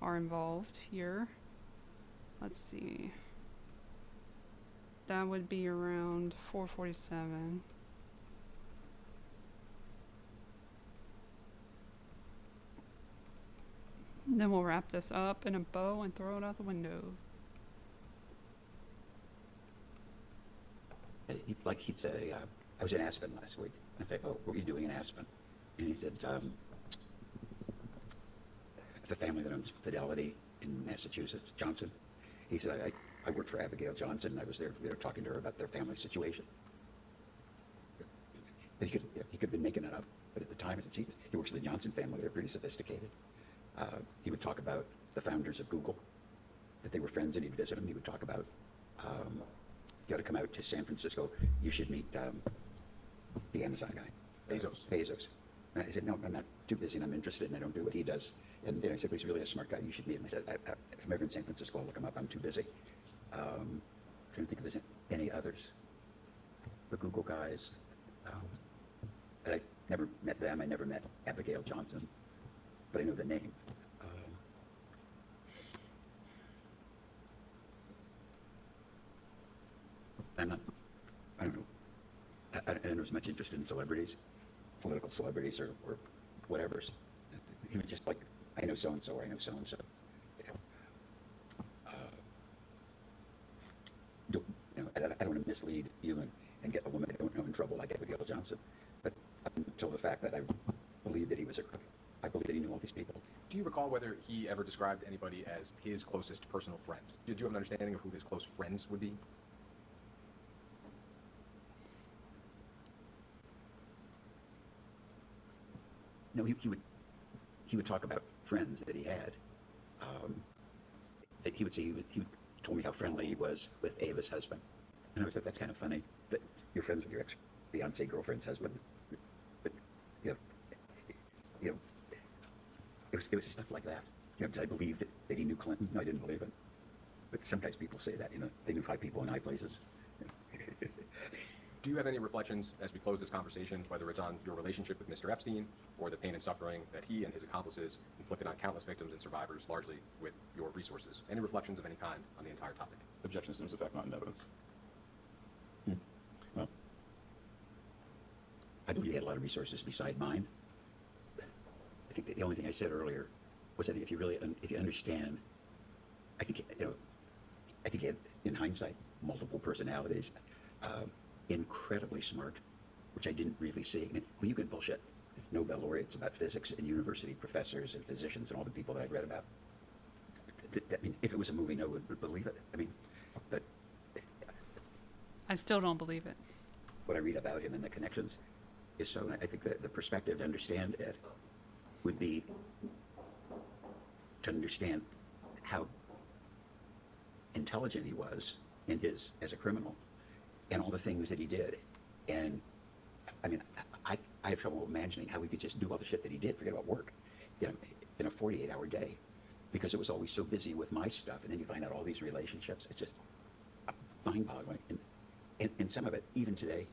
are involved here. Let's see. That would be around 447. Then we'll wrap this up in a bow and throw it out the window.
He'd say, I was in Aspen last week. I said, oh, what were you doing in Aspen? And he said, the family that owns Fidelity in Massachusetts, Johnson. He said, I worked for Abigail Johnson, and I was there talking to her about their family situation. But he could have been making it up, but at the time, he works for the Johnson family. They're pretty sophisticated. He would talk about the founders of Google, that they were friends, and he'd visit them. He would talk about, you got to come out to San Francisco. You should meet the Amazon guy. Bezos. And I said, no, I'm not too busy, and I'm interested, and I don't do what he does. And then I said, well, he's really a smart guy. You should meet him. I said, if I'm ever in San Francisco, I'll look him up. I'm too busy. Trying to think if there's any others. The Google guys. I never met them. I never met Abigail Johnson, but I know the name. I don't know. I don't know as much interest in celebrities, political celebrities or whatever's. He was just like, I know so-and-so, or I know so-and-so. I don't want to mislead you and get a woman I don't know in trouble like Abigail Johnson. But up until the fact that I believe that he was a crook, I believe that he knew all these people.
Do you recall whether he ever described anybody as his closest personal friends? Did you have an understanding of who his close friends would be?
No, he would talk about friends that he had. He would say he told me how friendly he was with Ava's husband, and I was like, that's kind of funny that you're friends with your ex-fiancée girlfriend's husband. But it was stuff like that. Did I believe that he knew Clinton? No, I didn't believe it. But sometimes people say that. They knew high people in high places.
Do you have any reflections as we close this conversation, whether it's on your relationship with Mr. Epstein or the pain and suffering that he and his accomplices inflicted on countless victims and survivors, largely with your resources? Any reflections of any kind on the entire topic?
Objection to effect not in evidence.
Well, I believe he had a lot of resources beside mine. I think that the only thing I said earlier was that if you understand, I think he had, in hindsight, multiple personalities. Incredibly smart, which I didn't really see. Well, you can bullshit Nobel laureates about physics and university professors and physicians and all the people that I've read about. I mean, if it was a movie, no one would believe it. I mean, but
I still don't believe it.
what I read about him and the connections, is so. And I think that the perspective to understand it would be to understand how intelligent he was and is as a criminal, and all the things that he did. And I mean, I have trouble imagining how he could just do all the shit that he did, forget about work, you know, in a 48-hour day, because it was always so busy with my stuff. And then you find out all these relationships. It's just mind-boggling. And some of it, even today,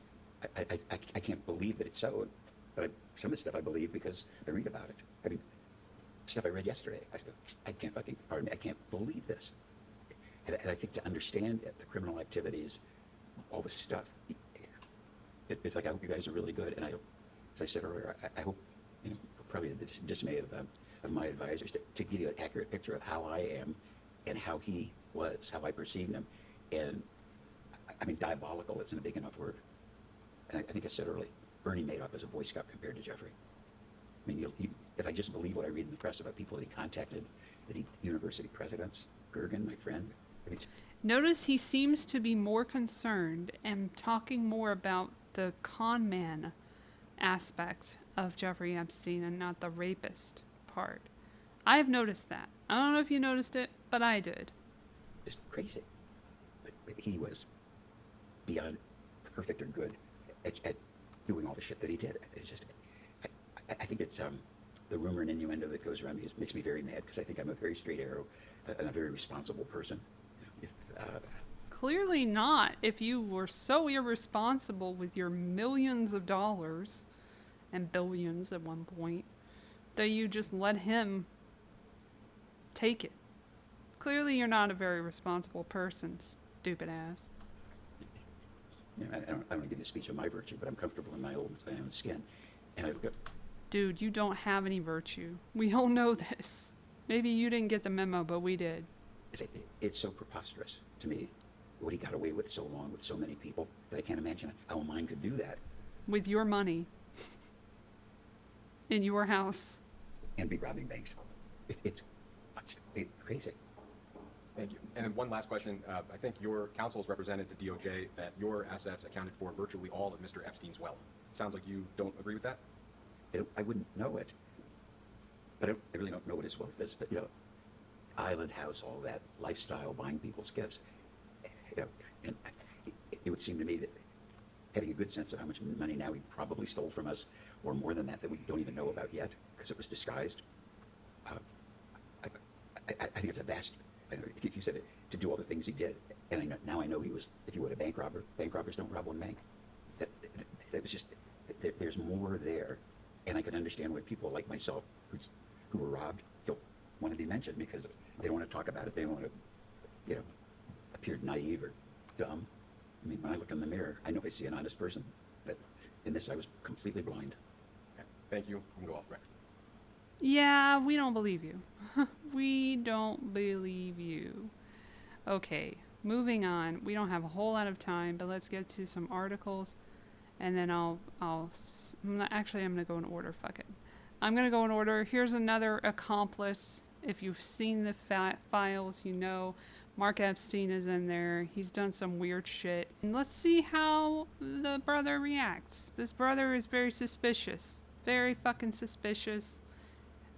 I can't believe that it's so. But some of the stuff I believe because I read about it. I mean, stuff I read yesterday. I can't believe this. And I think to understand it, the criminal activities, all the stuff, it's like, I hope you guys are really good. And as I said earlier, I hope, you know, probably the dismay of my advisors to give you an accurate picture of how I am and how he was, how I perceived him. And I mean, diabolical isn't a big enough word. And I think I said earlier, Bernie Madoff is a Boy Scout compared to Jeffrey. I mean, if I just believe what I read in the press about people that he contacted, university presidents, Gergen, my friend. I mean,
Notice he seems to be more concerned and talking more about the con man aspect of Jeffrey Epstein and not the rapist part. I've noticed that. I don't know if you noticed it, but I did.
just crazy. But he was beyond perfect or good at doing all the shit that he did. It's just, I think it's the rumor and innuendo that goes around me makes me very mad, because I think I'm a very straight arrow and a very responsible person.
Clearly not. If you were so irresponsible with your millions of dollars and billions at one point that you just let him take it. Clearly you're not a very responsible person, stupid ass.
You know, I don't give you a speech of my virtue, but I'm comfortable in my own skin. And I look at,
Dude, you don't have any virtue. We all know this. Maybe you didn't get the memo, but we did.
it's so preposterous to me what he got away with so long with so many people that I can't imagine how a mind could do that.
With your money. In your house.
And be robbing banks. It's crazy.
Thank you. And then one last question. I think your counsels represented to DOJ that your assets accounted for virtually all of Mr. Epstein's wealth. Sounds like you don't agree with that?
I wouldn't know it. But I really don't know what his wealth is. But, you know, island house, all that, lifestyle, buying people's gifts. You know, and it would seem to me that having a good sense of how much money now he probably stole from us, or more than that we don't even know about yet, because it was disguised. I think it's a vast, if you said it, to do all the things he did, and now I know he was, if you would, a bank robber. Bank robbers don't rob one bank. That was just, there's more there, and I can understand why people like myself who were robbed don't want to be mentioned, because they don't want to talk about it. They don't want to, you know, appear naive or dumb. I mean, when I look in the mirror, I know I see an honest person, but in this I was completely blind.
Okay. Thank you. You can go off the record.
Yeah, we don't believe you. We don't believe you. Okay, moving on. We don't have a whole lot of time, but let's get to some articles, and then I'm gonna go in order. Fuck it. I'm gonna go in order. Here's another accomplice. If you've seen the files, you know Mark Epstein is in there. He's done some weird shit. And let's see how the brother reacts. This brother is very suspicious. Very fucking suspicious.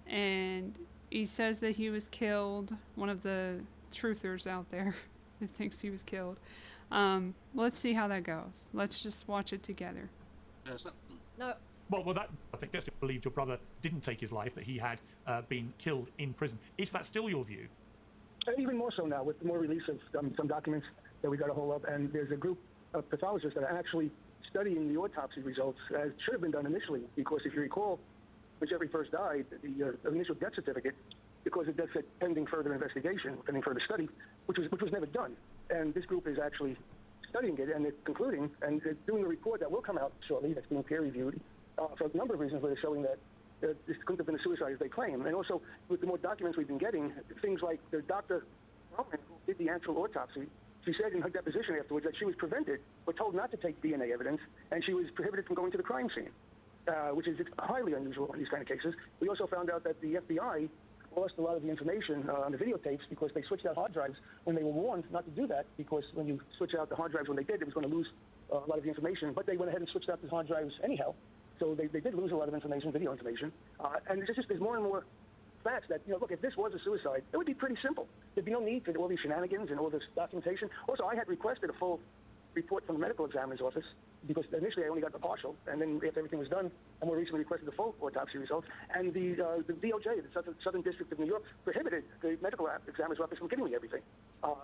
And he says that he was killed. One of the truthers out there who thinks he was killed. Let's see how that goes. Let's just watch it together.
No.
Well, that I think that's believed your brother didn't take his life, that he had been killed in prison. Is that still your view?
Even more so now, with more release of some documents that we got a hold of, and there's a group of pathologists that are actually studying the autopsy results, as should have been done initially, because if you recall, when Jeffrey first died, the initial death certificate, because the death said pending further investigation, pending further study, which was never done. And this group is actually studying it, and they're concluding, and they're doing a report that will come out shortly, that's being peer-reviewed, for a number of reasons, where they're showing that this couldn't have been a suicide as they claim. And also, with the more documents we've been getting, things like the Dr. Roman, who did the actual autopsy, she said in her deposition afterwards that she was prevented or told not to take DNA evidence, and she was prohibited from going to the crime scene, which is highly unusual in these kind of cases. We also found out that the FBI lost a lot of the information on the videotapes because they switched out hard drives when they were warned not to do that, because when you switch out the hard drives when they did, it was going to lose a lot of the information. But they went ahead and switched out the hard drives anyhow. So they did lose a lot of information, video information. And there's more and more facts that, look, if this was a suicide, it would be pretty simple. There'd be no need for all these shenanigans and all this documentation. Also, I had requested a full report from the medical examiner's office because initially I only got the partial, and then after everything was done, I more recently requested the full autopsy results. And the DOJ, the Southern District of New York, prohibited the medical examiner's office from giving me everything.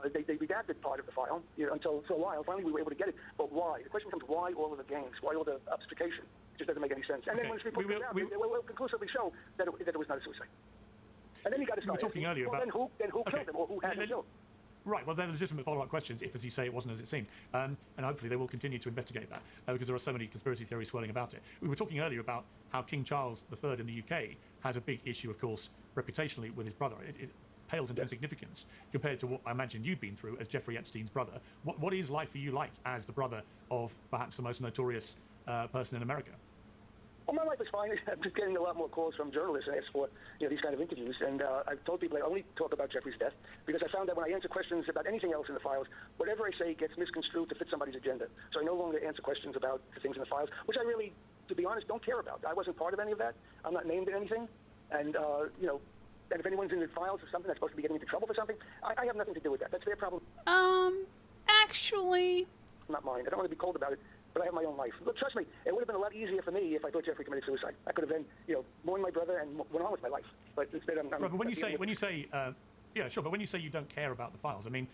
They redacted part of the file until for a while. Finally, we were able to get it. But why? The question becomes, why all of the games? Why all the obfuscation? It just doesn't make any sense. And then when this report comes out, they will conclusively show that it was not a suicide. And then you got to start.
We were talking earlier about...
Then who killed him, or who had him killed?
Right, well, they're legitimate follow-up questions if, as you say, it wasn't as it seemed. And hopefully they will continue to investigate that because there are so many conspiracy theories swirling about it. We were talking earlier about how King Charles III in the UK has a big issue, of course, reputationally with his brother. It pales into insignificance compared to what I imagine you've been through as Jeffrey Epstein's brother. What is life for you like as the brother of perhaps the most notorious person in America?
Well, my life is fine. I'm just getting a lot more calls from journalists and ask for these kind of interviews. And I've told people I only talk about Jeffrey's death because I found that when I answer questions about anything else in the files, whatever I say gets misconstrued to fit somebody's agenda. So I no longer answer questions about the things in the files, which I really, to be honest, don't care about. I wasn't part of any of that. I'm not named in anything. And, and if anyone's in the files or something that's supposed to be getting into trouble for something, I have nothing to do with that. That's their problem.
Actually...
Not mine. I don't want to be cold about it. But I have my own life. Look, trust me, it would have been a lot easier for me if I thought Jeffrey committed suicide. I could have then, mourned my brother and went on with my life. But instead, I'm right,
but when you say, yeah, sure. But when you say you don't care about the files, I mean,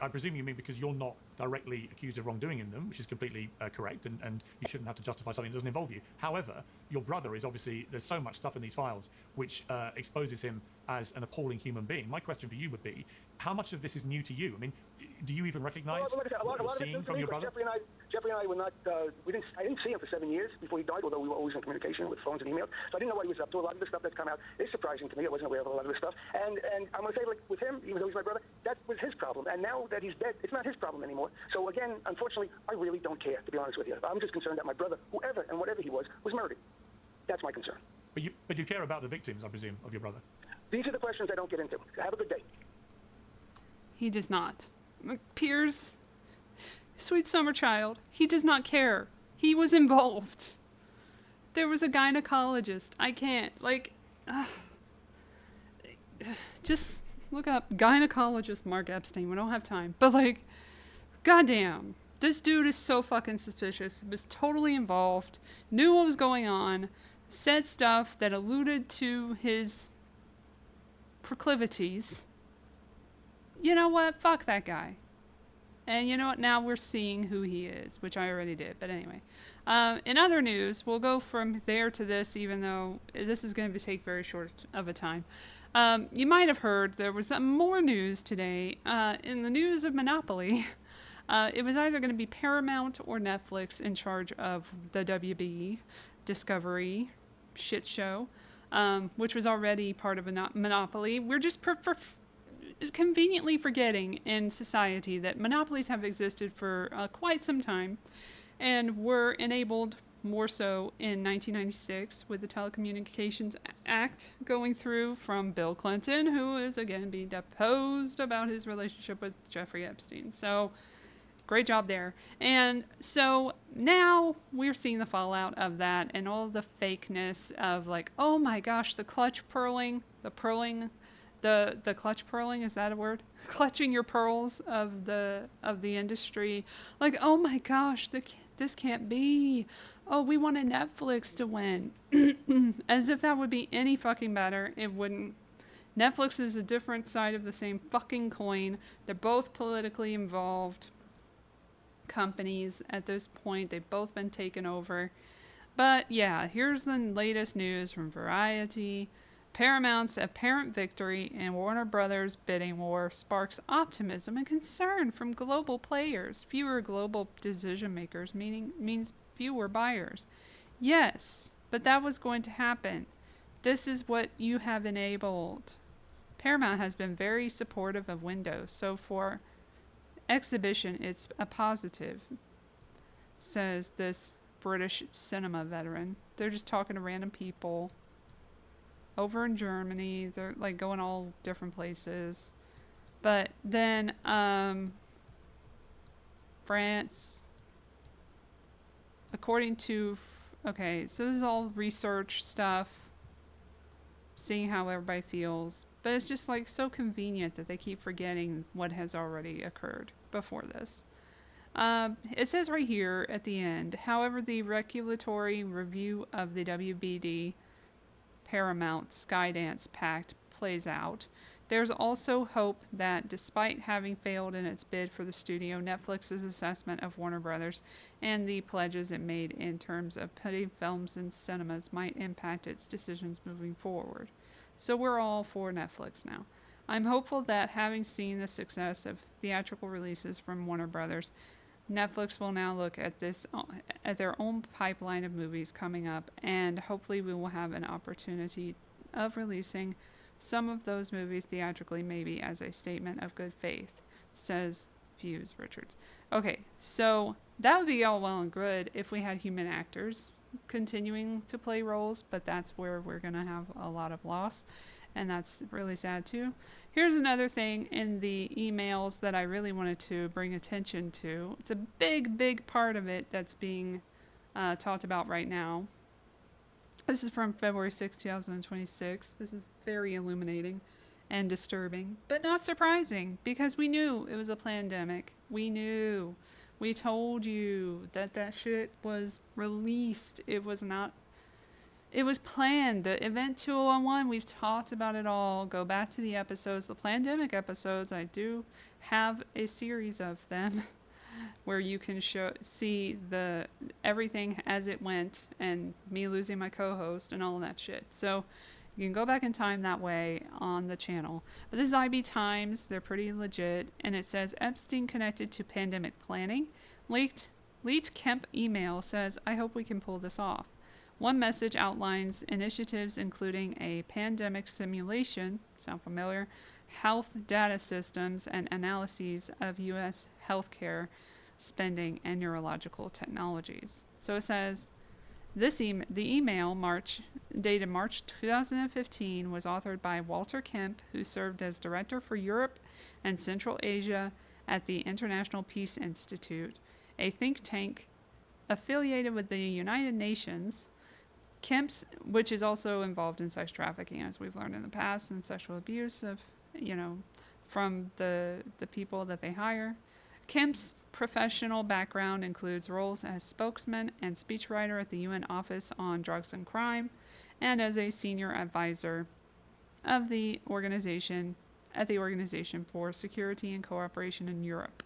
I presume you mean because you're not directly accused of wrongdoing in them, which is completely correct, and you shouldn't have to justify something that doesn't involve you. However, your brother is obviously, there's so much stuff in these files which exposes him as an appalling human being. My question for you would be, how much of this is new to you? I mean, do you even recognize what you're seeing from your brother?
Jeffrey and I were not, I didn't see him for 7 years before he died, although we were always in communication with phones and emails. So I didn't know what he was up to. A lot of the stuff that's come out is surprising to me. I wasn't aware of a lot of this stuff. And I'm going to say, like, with him, even though he's my brother, that was his problem. And now that he's dead, it's not his problem anymore. So again, unfortunately, I really don't care, to be honest with you. I'm just concerned that my brother, whoever and whatever he was murdered. That's my concern.
But you care about the victims, I presume, of your brother?
These are the questions I don't get into. Have a good day.
He does not. Piers, sweet summer child, he does not care. He was involved. There was a gynecologist. I can't, just look up gynecologist Mark Epstein. We don't have time. But, goddamn. This dude is so fucking suspicious. He was totally involved, knew what was going on, said stuff that alluded to his proclivities. You know what? Fuck that guy. And you know what? Now we're seeing who he is, which I already did. But anyway. In other news, we'll go from there to this, even though this is going to take very short of a time. You might have heard there was more news today. In the news of Monopoly, it was either going to be Paramount or Netflix in charge of the WB Discovery shit show, which was already part of a Monopoly. We're just conveniently forgetting in society that monopolies have existed for quite some time and were enabled more so in 1996 with the Telecommunications Act going through from Bill Clinton, who is again being deposed about his relationship with Jeffrey Epstein. So great job there. And so now we're seeing the fallout of that and all the fakeness of oh my gosh, the clutch purling, the clutch purling, is that a word? Clutching your pearls of the industry. Oh my gosh, this can't be. Oh, we wanted Netflix to win. As if that would be any fucking better. It wouldn't. Netflix is a different side of the same fucking coin. They're both politically involved companies at this point. They've both been taken over. But yeah, here's the latest news from Variety. Paramount's apparent victory in Warner Brothers' bidding war sparks optimism and concern from global players. Fewer global decision makers means fewer buyers. Yes, but that was going to happen. This is what you have enabled. Paramount has been very supportive of Windows, so for exhibition, it's a positive, says this British cinema veteran. They're just talking to random people over in Germany. They're going all different places. But then France, according to Okay, so this is all research stuff, seeing how everybody feels. But it's just like so convenient that they keep forgetting what has already occurred before this. It says right here at the end, however, the regulatory review of the WBD Paramount Skydance Pact plays out, there's also hope that despite having failed in its bid for the studio, Netflix's assessment of Warner Brothers and the pledges it made in terms of putting films in cinemas might impact its decisions moving forward. So we're all for Netflix now. I'm hopeful that having seen the success of theatrical releases from Warner Brothers, Netflix will now look at their own pipeline of movies coming up, and hopefully we will have an opportunity of releasing some of those movies theatrically, maybe as a statement of good faith, says Fuse Richards. Okay, so that would be all well and good if we had human actors continuing to play roles, but that's where we're going to have a lot of loss, and that's really sad too. Here's another thing in the emails that I really wanted to bring attention to. It's a big part of it that's being talked about right now. This is from February 6, 2026. This is very illuminating and disturbing, but not surprising because we knew it was a pandemic. We knew. We told you that shit was released. It was not. It was planned. The Event 2011, we've talked about it all. Go back to the episodes, the pandemic episodes. I do have a series of them where you can see everything as it went and me losing my co-host and all of that shit. So you can go back in time that way on the channel. But this is IB Times. They're pretty legit. And it says Epstein connected to pandemic planning. Leaked Kemp email says, I hope we can pull this off. One message outlines initiatives including a pandemic simulation, sound familiar, health data systems, and analyses of U.S. healthcare spending and neurological technologies. So it says, the email dated March 2015 was authored by Walter Kemp, who served as Director for Europe and Central Asia at the International Peace Institute, a think tank affiliated with the United Nations. Kemp's, which is also involved in sex trafficking, as we've learned in the past, and sexual abuse of, from the people that they hire. Kemp's professional background includes roles as spokesman and speechwriter at the UN Office on Drugs and Crime, and as a senior advisor of the Organization for Security and Cooperation in Europe.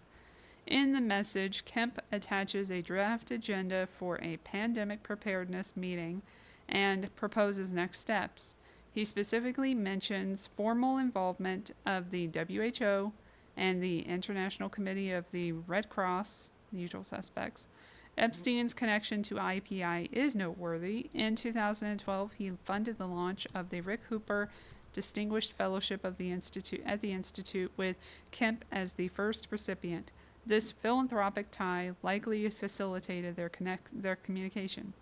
In the message, Kemp attaches a draft agenda for a pandemic preparedness meeting and proposes next steps. He specifically mentions formal involvement of the WHO and the International Committee of the Red Cross, the usual suspects. Epstein's connection to IPI is noteworthy. In 2012, he funded the launch of the Rick Hooper Distinguished Fellowship of the Institute with Kemp as the first recipient. This philanthropic tie likely facilitated their communication.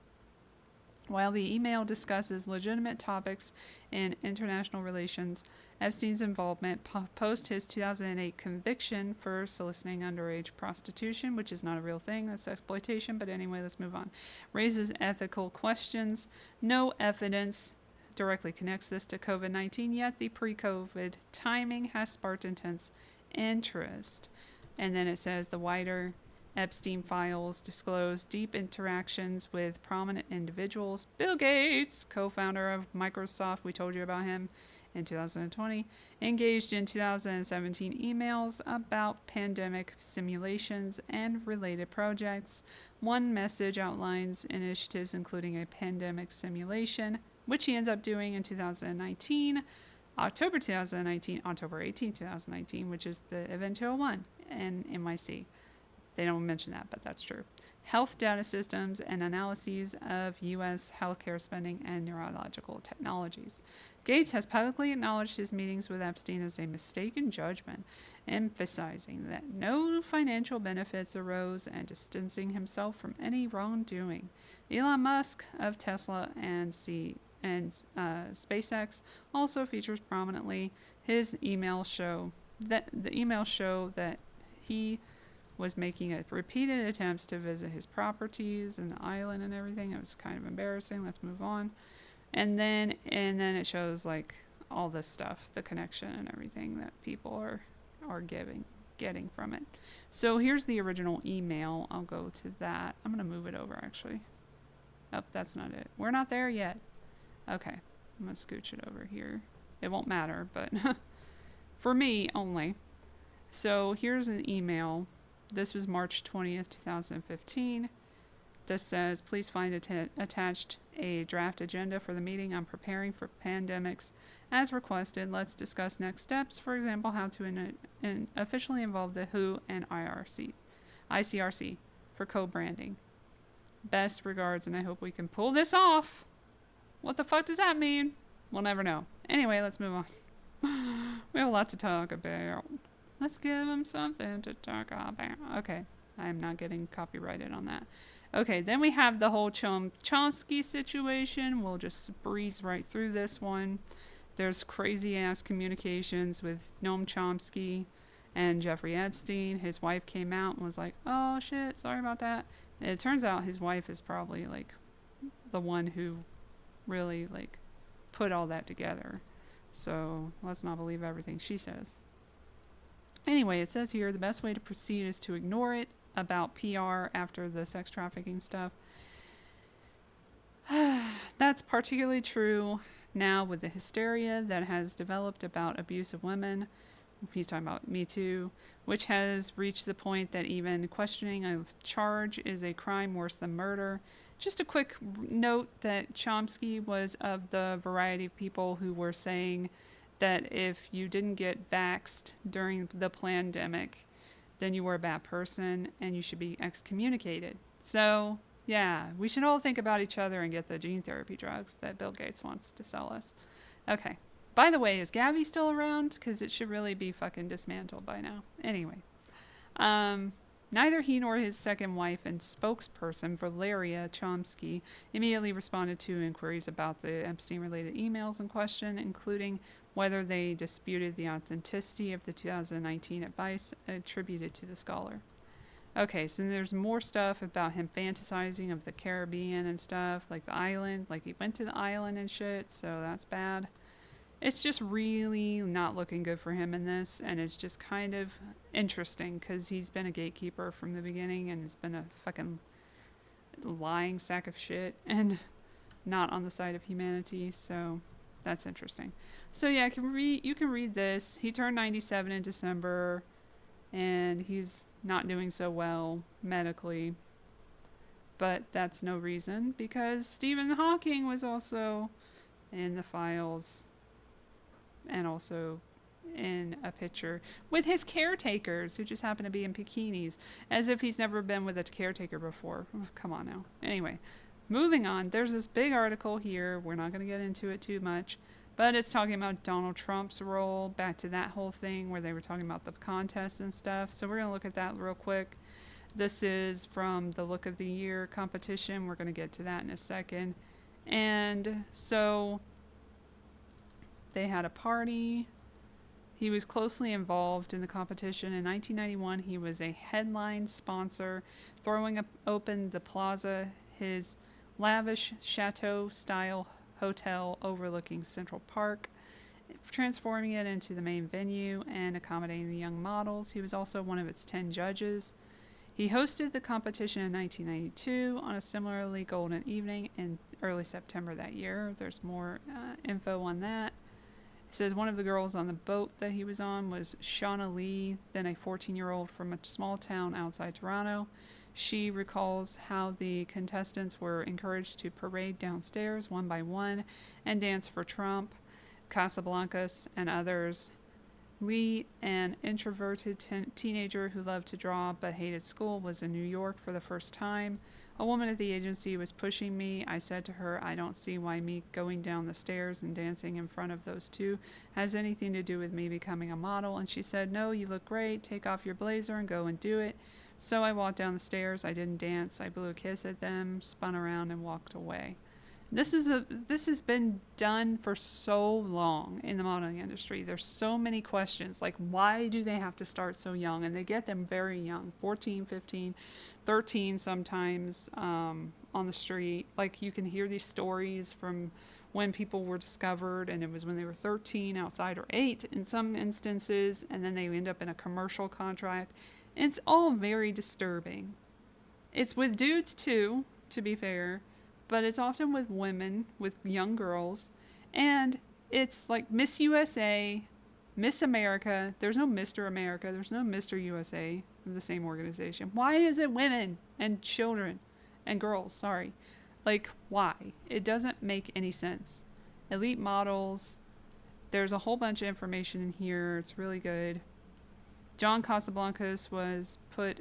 While the email discusses legitimate topics in international relations, Epstein's involvement post his 2008 conviction for soliciting underage prostitution, which is not a real thing, that's exploitation, but anyway, let's move on, raises ethical questions. No evidence directly connects this to COVID-19, yet the pre-COVID timing has sparked intense interest. And then it says the wider Epstein files disclose deep interactions with prominent individuals. Bill Gates, co-founder of Microsoft, we told you about him in 2020, engaged in 2017 emails about pandemic simulations and related projects. One message outlines initiatives including a pandemic simulation, which he ends up doing in 2019, October 18, 2019, which is the Event 201 and NYC. They don't mention that, but that's true. Health data systems and analyses of U.S. healthcare spending and neurological technologies. Gates has publicly acknowledged his meetings with Epstein as a mistaken judgment, emphasizing that no financial benefits arose and distancing himself from any wrongdoing. Elon Musk of Tesla and SpaceX also features prominently. His emails show that he was making repeated attempts to visit his properties and the island and everything. It was kind of embarrassing. Let's move on. And then it shows like all this stuff, the connection and everything that people are getting from it. So here's the original email. I'll go to that. I'm going to move it over actually. Oh, that's not it. We're not there yet. Okay. I'm going to scooch it over here. It won't matter, but for me only. So here's an email. This was March 20th, 2015. This says, please find attached a draft agenda for the meeting on preparing for pandemics. As requested, let's discuss next steps. For example, how to officially involve the WHO and ICRC for co-branding. Best regards, and I hope we can pull this off. What the fuck does that mean? We'll never know. Anyway, let's move on. We have a lot to talk about. Let's give them something to talk about. Okay, I'm not getting copyrighted on that. Okay, then we have the whole Chomsky situation. We'll just breeze right through this one. There's crazy ass communications with Noam Chomsky and Jeffrey Epstein. His wife came out and was like, oh shit, sorry about that. And it turns out his wife is probably like the one who really like put all that together. So let's not believe everything she says. Anyway, it says here the best way to proceed is to ignore it about PR after the sex trafficking stuff. That's particularly true now with the hysteria that has developed about abuse of women. He's talking about Me Too, which has reached the point that even questioning a charge is a crime worse than murder. Just a quick note that Chomsky was of the variety of people who were saying that if you didn't get vaxxed during the pandemic, then you were a bad person and you should be excommunicated. So, yeah, we should all think about each other and get the gene therapy drugs that Bill Gates wants to sell us. Okay. By the way, is Gabby still around? Because it should really be fucking dismantled by now. Anyway. Neither he nor his second wife and spokesperson, Valeria Chomsky, immediately responded to inquiries about the Epstein-related emails in question, including whether they disputed the authenticity of the 2019 advice attributed to the scholar. Okay, so there's more stuff about him fantasizing of the Caribbean and stuff, like the island, like he went to the island and shit, so that's bad. It's just really not looking good for him in this, and it's just kind of interesting because he's been a gatekeeper from the beginning and has been a fucking lying sack of shit and not on the side of humanity, so that's interesting. So yeah, you can read this. He turned 97 in December, and he's not doing so well medically, but that's no reason because Stephen Hawking was also in the files and also in a picture with his caretakers who just happen to be in bikinis, as if he's never been with a caretaker before. Come on now. Anyway, moving on. There's this big article here. We're not going to get into it too much, but it's talking about Donald Trump's role, back to that whole thing where they were talking about the contest and stuff. So we're going to look at that real quick. This is from the Look of the Year competition. We're going to get to that in a second. And so they had a party. He was closely involved in the competition. In 1991, he was a headline sponsor, throwing open the plaza, his lavish chateau-style hotel overlooking Central Park, transforming it into the main venue and accommodating the young models. He was also one of its 10 judges. He hosted the competition in 1992 on a similarly golden evening in early September that year. There's more info on that. It says one of the girls on the boat that he was on was Shauna Lee, then a 14-year-old from a small town outside Toronto. She recalls how the contestants were encouraged to parade downstairs one by one and dance for Trump, Casablancas, and others. Lee, an introverted teenager who loved to draw but hated school, was in New York for the first time. A woman at the agency was pushing me. I said to her, I don't see why me going down the stairs and dancing in front of those two has anything to do with me becoming a model. And she said, no, you look great. Take off your blazer and go and do it. So I walked down the stairs. I didn't dance. I blew a kiss at them, spun around, and walked away. This has been done for so long in the modeling industry. There's so many questions, like why do they have to start so young? And they get them very young, 14, 15, 13 sometimes, on the street. Like you can hear these stories from when people were discovered, and it was when they were 13 outside, or 8 in some instances, and then they end up in a commercial contract. It's all very disturbing. It's with dudes too, to be fair, but it's often with women, with young girls, and it's like Miss USA, Miss America. There's no Mr. America, there's no Mr. USA of the same organization. Why is it women and children and girls? Sorry. Like, why? It doesn't make any sense. Elite models. There's a whole bunch of information in here. It's really good. John Casablancas was put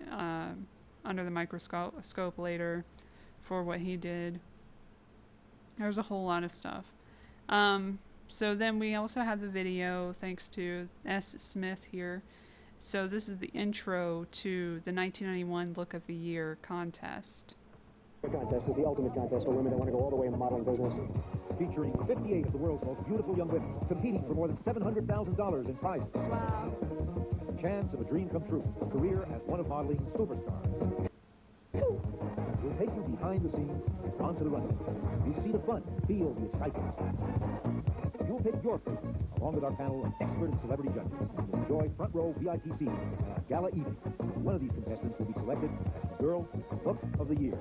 under the microscope later for what he did. There's a whole lot of stuff. So then we also have the video, thanks to S. Smith here. So this is the intro to the 1991 Look of the Year contest.
The contest is the ultimate contest for women that want to go all the way in the modeling business. Featuring 58 of the world's most beautiful young women competing for more than $700,000 in prizes. Wow. The chance of a dream come true, a career as one of modeling's superstars. We'll take you behind the scenes, onto the runway. You'll see the fun, feel the excitement. You'll pick your favorite, along with our panel of expert and celebrity judges. You'll enjoy front row VIP seats at our gala evening. One of these contestants will be selected as the Girl Look of the Year.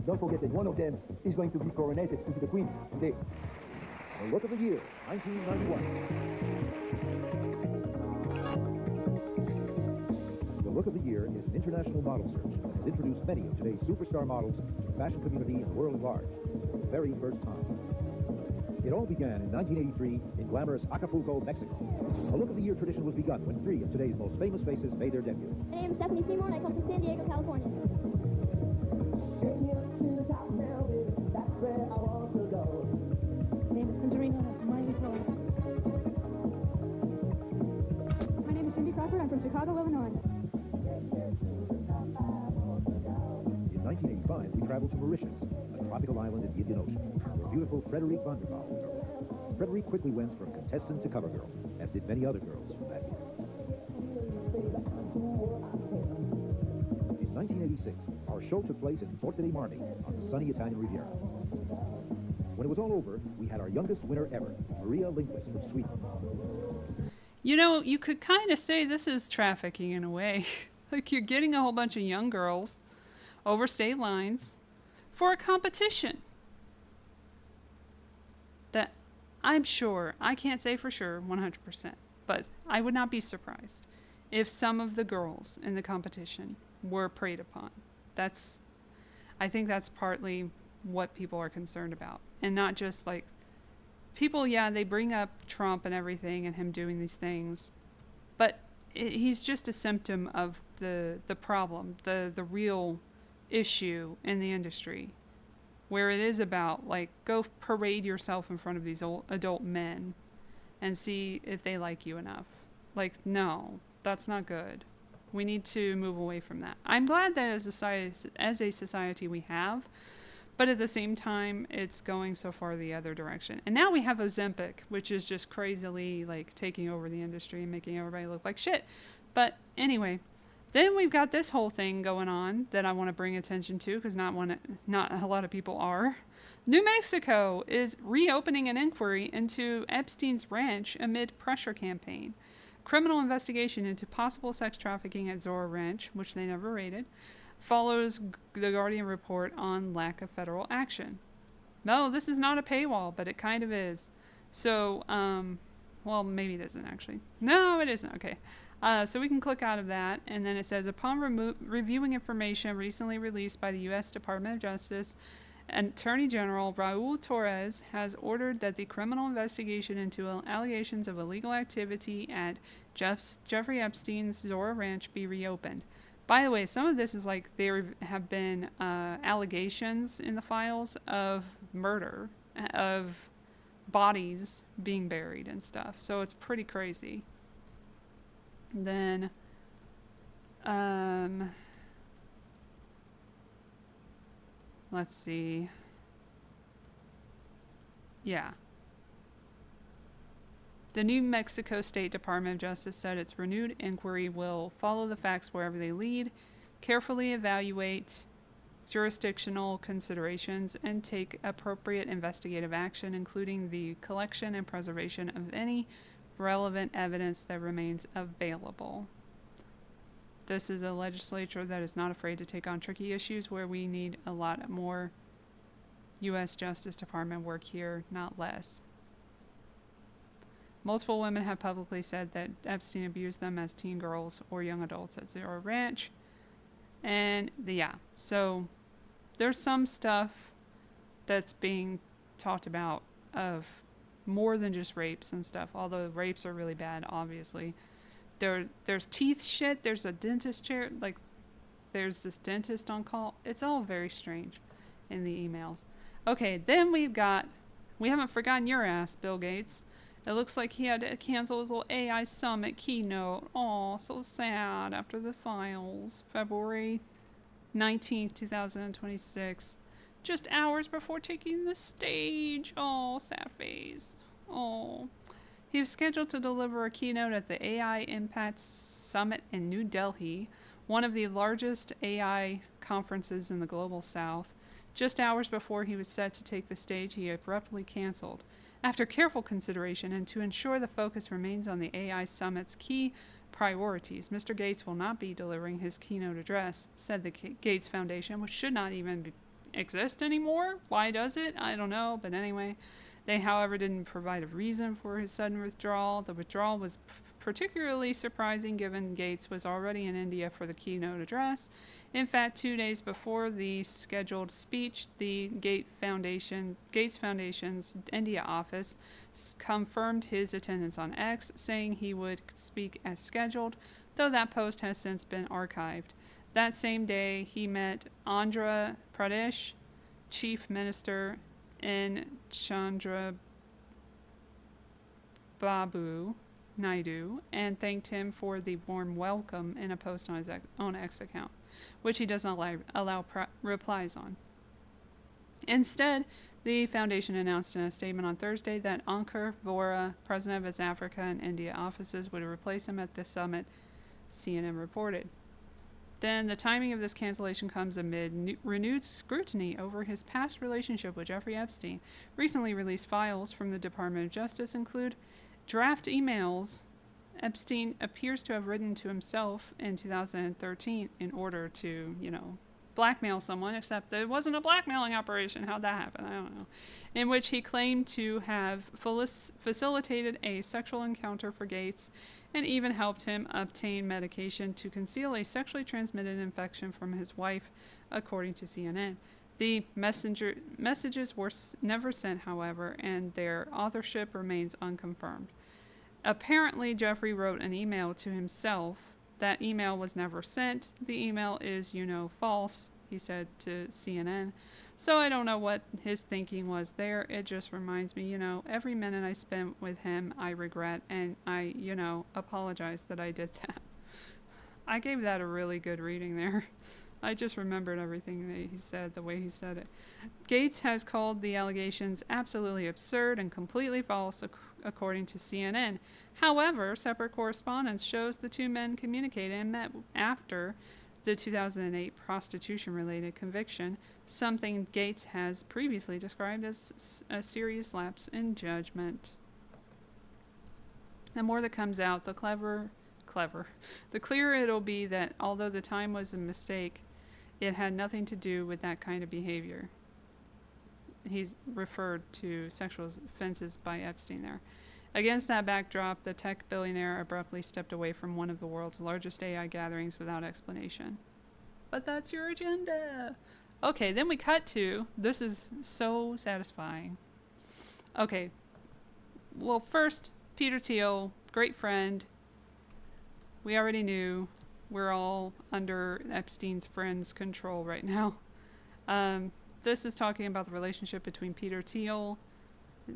Don't forget that one of them is going to be coronated into the Queen today. The Look of the Year, 1991. The Look of the Year is an international model search that has introduced many of today's superstar models to the fashion community and the world at large for the very first time. It all began in 1983 in glamorous Acapulco, Mexico. A Look of the Year tradition was begun when 3 of today's most famous faces made their debut.
My name is Stephanie Seymour, and I come from San Diego, California. My name is Cinderina, and I'm from Miami, Florida. My name is Cindy Crawford. I'm from Chicago, Illinois.
In 1985, we traveled to Mauritius, a tropical island in the Indian Ocean, where beautiful Frederique Vanderbilt was over. Frederique quickly went from contestant to cover girl, as did many other girls from that year. In 1986, our show took place in Forte dei Marmi on the sunny Italian Riviera. When it was all over, we had our youngest winner ever, Maria Lindqvist from Sweden.
You know, you could kind of say this is trafficking in a way. Like you're getting a whole bunch of young girls over state lines for a competition that I'm sure, I can't say for sure 100%, but I would not be surprised if some of the girls in the competition were preyed upon. I think that's partly what people are concerned about. And not just like people, yeah, they bring up Trump and everything and him doing these things, but he's just a symptom of the problem, the real issue in the industry, where it is about like go parade yourself in front of these adult men and see if they like you enough. Like, no, that's not good. We need to move away from that. I'm glad that as a society we have, but at the same time, it's going so far the other direction. And now we have Ozempic, which is just crazily like taking over the industry and making everybody look like shit. But anyway, then we've got this whole thing going on that I want to bring attention to because not a lot of people are. New Mexico is reopening an inquiry into Epstein's ranch amid pressure campaign. Criminal investigation into possible sex trafficking at Zora Ranch, which they never raided, follows the Guardian report on lack of federal action. No, this is not a paywall, but it kind of is. So, well, maybe it isn't actually. No, it isn't. Okay. So we can click out of that, and then it says, upon reviewing information recently released by the U.S. Department of Justice, Attorney General Raul Torres has ordered that the criminal investigation into allegations of illegal activity at Jeffrey Epstein's Zora Ranch be reopened. By the way, some of this is like there have been allegations in the files of murder, of bodies being buried and stuff. So it's pretty crazy. Then, let's see. Yeah. The New Mexico State Department of Justice said its renewed inquiry will follow the facts wherever they lead, carefully evaluate jurisdictional considerations, and take appropriate investigative action, including the collection and preservation of any relevant evidence that remains available. This is a legislature that is not afraid to take on tricky issues where we need a lot more U.S. Justice Department work here, not less. Multiple women have publicly said that Epstein abused them as teen girls or young adults at Zero Ranch. And so there's some stuff that's being talked about of more than just rapes and stuff, although rapes are really bad, obviously. There's teeth shit, there's a dentist chair, like there's this dentist on call. It's all very strange in the emails. Okay, then we haven't forgotten your ass, Bill Gates. It looks like he had to cancel his little AI summit keynote. Aw, so sad after the files. February 19th, 2026. Just hours before taking the stage. Oh, sad face. Oh. He was scheduled to deliver a keynote at the AI Impact Summit in New Delhi, one of the largest AI conferences in the global south. Just hours before he was set to take the stage, he abruptly canceled. After careful consideration and to ensure the focus remains on the AI Summit's key priorities, Mr. Gates will not be delivering his keynote address, said the Gates Foundation, which should not even exist anymore. Why does it? I don't know, but anyway. They, however, didn't provide a reason for his sudden withdrawal. The withdrawal was particularly surprising given Gates was already in India for the keynote address. In fact, 2 days before the scheduled speech, the Gates Foundation's India office confirmed his attendance on X, saying he would speak as scheduled, though that post has since been archived. That same day, he met Andhra Pradesh Chief Minister N. Chandrababu Naidu and thanked him for the warm welcome in a post on his own X account, which he does not allow replies on. Instead, the foundation announced in a statement on Thursday that Ankur Vora, president of its Africa and India offices, would replace him at the summit, CNN reported. Then the timing of this cancellation comes amid renewed scrutiny over his past relationship with Jeffrey Epstein. Recently released files from the Department of Justice include draft emails Epstein appears to have written to himself in 2013 in order to, blackmail someone, except that it wasn't a blackmailing operation. How'd that happen? I don't know. In which he claimed to have facilitated a sexual encounter for Gates and even helped him obtain medication to conceal a sexually transmitted infection from his wife, according to CNN. The messages were never sent, however, and their authorship remains unconfirmed. Apparently, Jeffrey wrote an email to himself. That email was never sent. The email is, false, he said to CNN. So I don't know what his thinking was there. It just reminds me, every minute I spent with him, I regret, and I, apologize that I did that. I gave that a really good reading there. I just remembered everything that he said, the way he said it. Gates has called the allegations absolutely absurd and completely false, according to CNN. However, separate correspondence shows the two men communicated and met after the 2008 prostitution-related conviction, something Gates has previously described as a serious lapse in judgment. The more that comes out, the clearer, the clearer it'll be that although the time was a mistake, it had nothing to do with that kind of behavior. He's referred to sexual offenses by Epstein there. Against that backdrop, the tech billionaire abruptly stepped away from one of the world's largest AI gatherings without explanation. But that's your agenda. Okay, then we cut to, this is so satisfying. Okay, well, first, Peter Thiel, great friend. We already knew. We're all under Epstein's friends' control right now. This is talking about the relationship between Peter Thiel,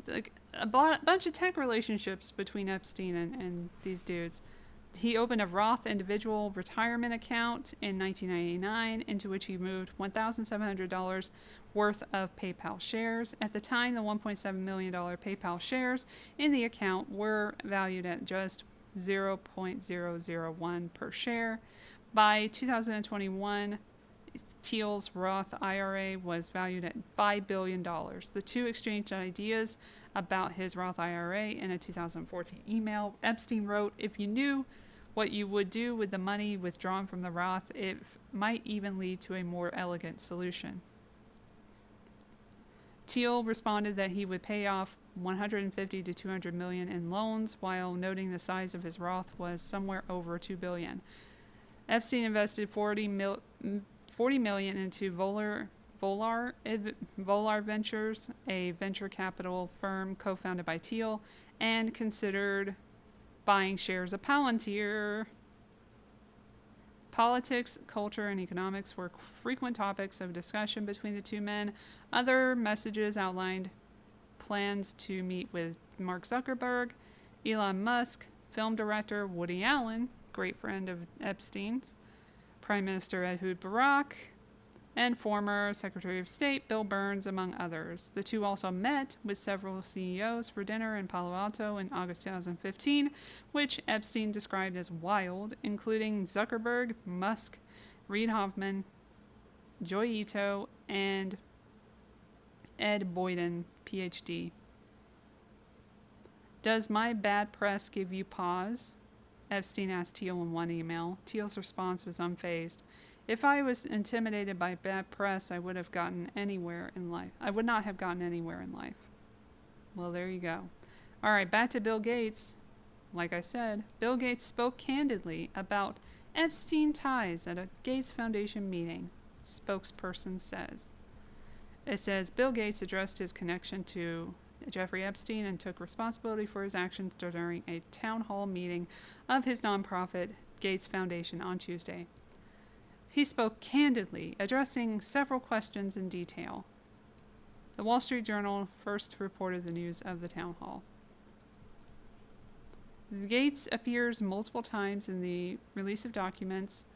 like a bunch of tech relationships between Epstein and these dudes. He opened a Roth individual retirement account in 1999 into which he moved $1,700 worth of PayPal shares. At the time, the $1.7 million PayPal shares in the account were valued at just 0.001 per share. By 2021, Thiel's Roth IRA was valued at $5 billion. The two exchanged ideas about his Roth IRA in a 2014 email. Epstein wrote, "If you knew what you would do with the money withdrawn from the Roth, it might even lead to a more elegant solution." Thiel responded that he would pay off 150 to 200 million in loans, while noting the size of his Roth was somewhere over 2 billion. Epstein invested 40 million into Volar Ventures, a venture capital firm co-founded by Thiel, and considered buying shares of Palantir. Politics, culture, and economics were frequent topics of discussion between the two men. Other messages outlined plans to meet with Mark Zuckerberg, Elon Musk, film director Woody Allen, great friend of Epstein's, Prime Minister Ehud Barak, and former Secretary of State Bill Burns, among others. The two also met with several CEOs for dinner in Palo Alto in August 2015, which Epstein described as wild, including Zuckerberg, Musk, Reid Hoffman, Joy Ito, and Ed Boyden, PhD. "Does my bad press give you pause?" Epstein asked Thiel in one email. Thiel's response was unfazed. "If I was intimidated by bad press, I would not have gotten anywhere in life. Well, there you go. All right, back to Bill Gates. Like I said, Bill Gates spoke candidly about Epstein ties at a Gates Foundation meeting, spokesperson says. It says, Bill Gates addressed his connection to Jeffrey Epstein and took responsibility for his actions during a town hall meeting of his nonprofit Gates Foundation on Tuesday. He spoke candidly, addressing several questions in detail. The Wall Street Journal first reported the news of the town hall. Gates appears multiple times in the release of documents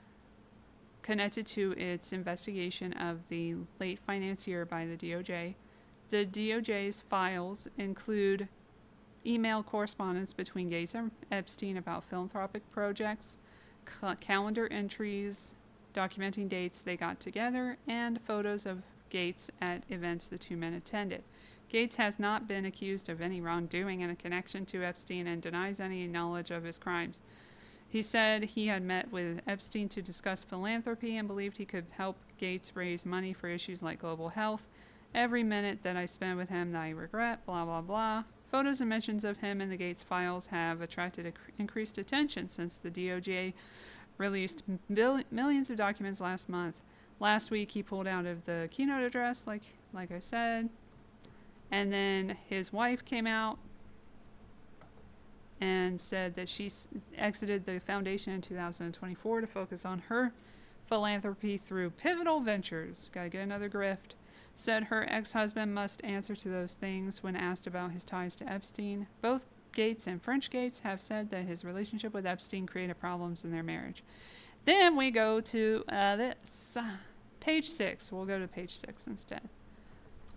connected to its investigation of the late financier by the DOJ. The DOJ's files include email correspondence between Gates and Epstein about philanthropic projects, calendar entries documenting dates they got together, and photos of Gates at events the two men attended. Gates has not been accused of any wrongdoing in a connection to Epstein and denies any knowledge of his crimes. He said he had met with Epstein to discuss philanthropy and believed he could help Gates raise money for issues like global health. "Every minute that I spend with him that I regret, blah, blah, blah." Photos and mentions of him in the Gates files have attracted increased attention since the DOJ released millions of documents last month. Last week, he pulled out of the keynote address, like I said. And then his wife came out and said that she exited the foundation in 2024 to focus on her philanthropy through pivotal ventures. Gotta get another grift. Said her ex-husband must answer to those things when asked about his ties to Epstein. Both Gates and French Gates have said that his relationship with Epstein created problems in their marriage. Then we go to this. Page 6. We'll go to page 6 instead.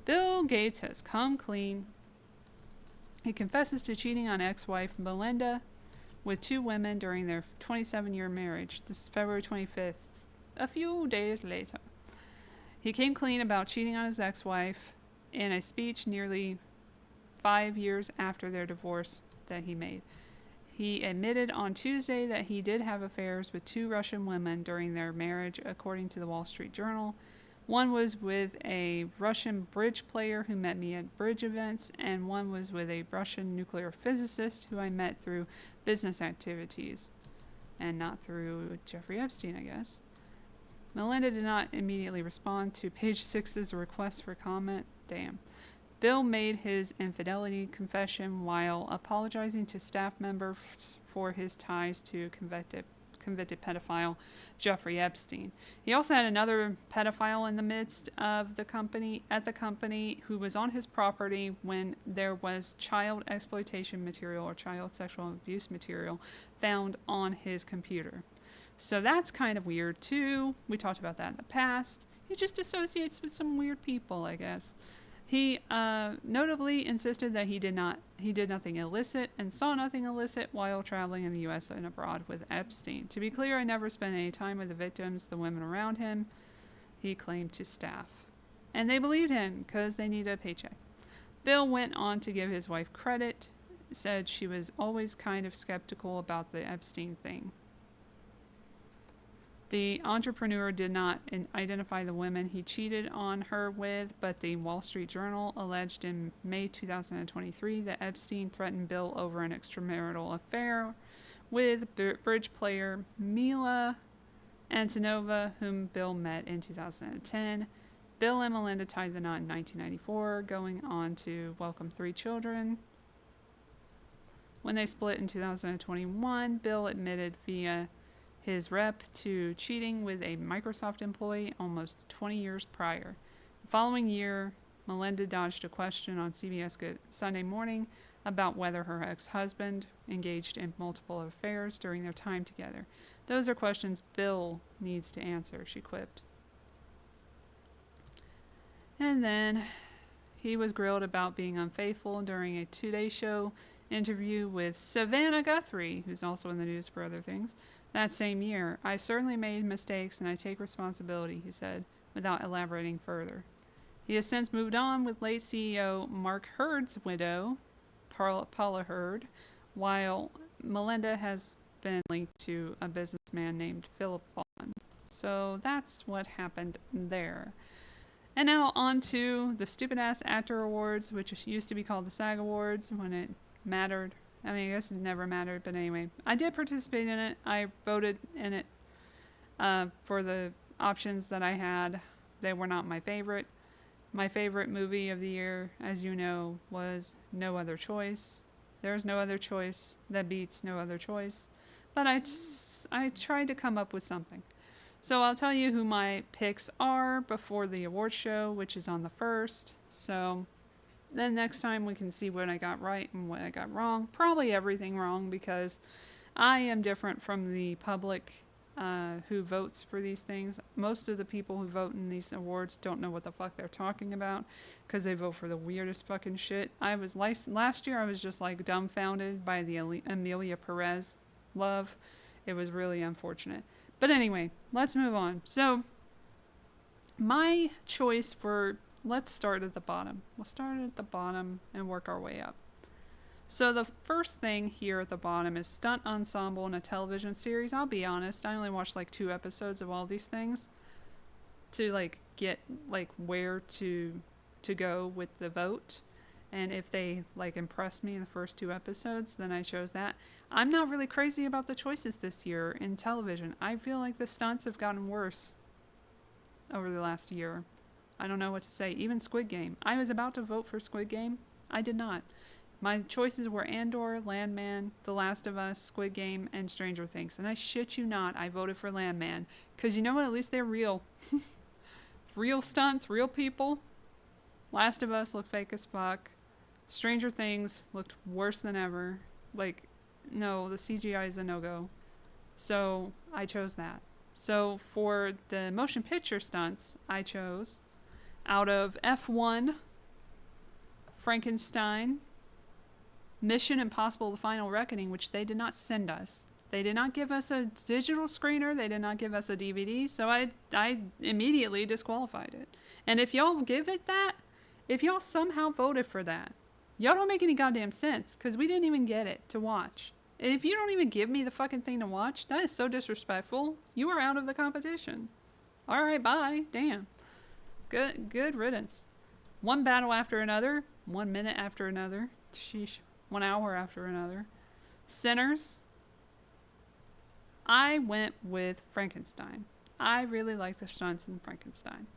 Bill Gates has come clean. He confesses to cheating on ex-wife Melinda with two women during their 27-year marriage. This is February 25th, a few days later. He came clean about cheating on his ex-wife in a speech nearly 5 years after their divorce that he made. He admitted on Tuesday that he did have affairs with two Russian women during their marriage, according to the Wall Street Journal. One was with a Russian bridge player who met me at bridge events, and one was with a Russian nuclear physicist who I met through business activities, and not through Jeffrey Epstein, I guess. Melinda did not immediately respond to page 6's request for comment. Damn. Bill made his infidelity confession while apologizing to staff members for his ties to convicted pedophile Jeffrey Epstein. He also had another pedophile in the midst of the company, who was on his property when there was child exploitation material or child sexual abuse material found on his computer. So that's kind of weird too. We talked about that in the past. He just associates with some weird people, I guess. He notably insisted that he did nothing illicit and saw nothing illicit while traveling in the U.S. and abroad with Epstein. To be clear, I never spent any time with the victims, the women around him, he claimed to staff. And they believed him because they needed a paycheck. Bill went on to give his wife credit, said she was always kind of skeptical about the Epstein thing. The entrepreneur did not identify the women he cheated on her with, but the Wall Street Journal alleged in May 2023 that Epstein threatened Bill over an extramarital affair with bridge player Mila Antonova, whom Bill met in 2010. Bill and Melinda tied the knot in 1994, going on to welcome 3 children. When they split in 2021, Bill admitted via his rep to cheating with a Microsoft employee almost 20 years prior. The following year, Melinda dodged a question on CBS Good Sunday Morning about whether her ex-husband engaged in multiple affairs during their time together. Those are questions Bill needs to answer, she quipped. And then he was grilled about being unfaithful during a Today Show interview with Savannah Guthrie, who's also in the news for other things. That same year, I certainly made mistakes and I take responsibility, he said, without elaborating further. He has since moved on with late CEO Mark Hurd's widow, Paula Hurd, while Melinda has been linked to a businessman named Philip Vaughn. So that's what happened there. And now on to the stupid-ass actor awards, which used to be called the SAG Awards when it mattered. I mean, I guess it never mattered, but anyway. I did participate in it. I voted in it for the options that I had. They were not my favorite. My favorite movie of the year, as you know, was No Other Choice. There's no other choice that beats No Other Choice. But I tried to come up with something. So I'll tell you who my picks are before the award show, which is on the 1st. So then next time we can see what I got right and what I got wrong. Probably everything wrong because I am different from the public who votes for these things. Most of the people who vote in these awards don't know what the fuck they're talking about because they vote for the weirdest fucking shit. Last year I was just like dumbfounded by the Amelia Perez love. It was really unfortunate. But anyway, let's move on. So my choice for... Let's start at the bottom. We'll start at the bottom and work our way up. So the first thing here at the bottom is stunt ensemble in a television series. I'll be honest, I only watched like 2 episodes of all these things to like get like where to go with the vote. And if they like impressed me in the first 2 episodes, then I chose that. I'm not really crazy about the choices this year in television. I feel like the stunts have gotten worse over the last year. I don't know what to say. Even Squid Game. I was about to vote for Squid Game. I did not. My choices were Andor, Landman, The Last of Us, Squid Game, and Stranger Things. And I shit you not, I voted for Landman. Because you know what? At least they're real. Real stunts, real people. Last of Us looked fake as fuck. Stranger Things looked worse than ever. Like, no, the CGI is a no-go. So I chose that. So for the motion picture stunts, I chose... out of F1, Frankenstein, Mission Impossible: The Final Reckoning, which they did not send us. They did not give us a digital screener. They did not give us a DVD. So I immediately disqualified it. And if y'all give it that, if y'all somehow voted for that, y'all don't make any goddamn sense because we didn't even get it to watch. And if you don't even give me the fucking thing to watch, that is so disrespectful. You are out of the competition. All right, bye. Damn. Good riddance. One battle after another. 1 minute after another. Sheesh. 1 hour after another. Sinners. I went with Frankenstein. I really like the stunts in Frankenstein.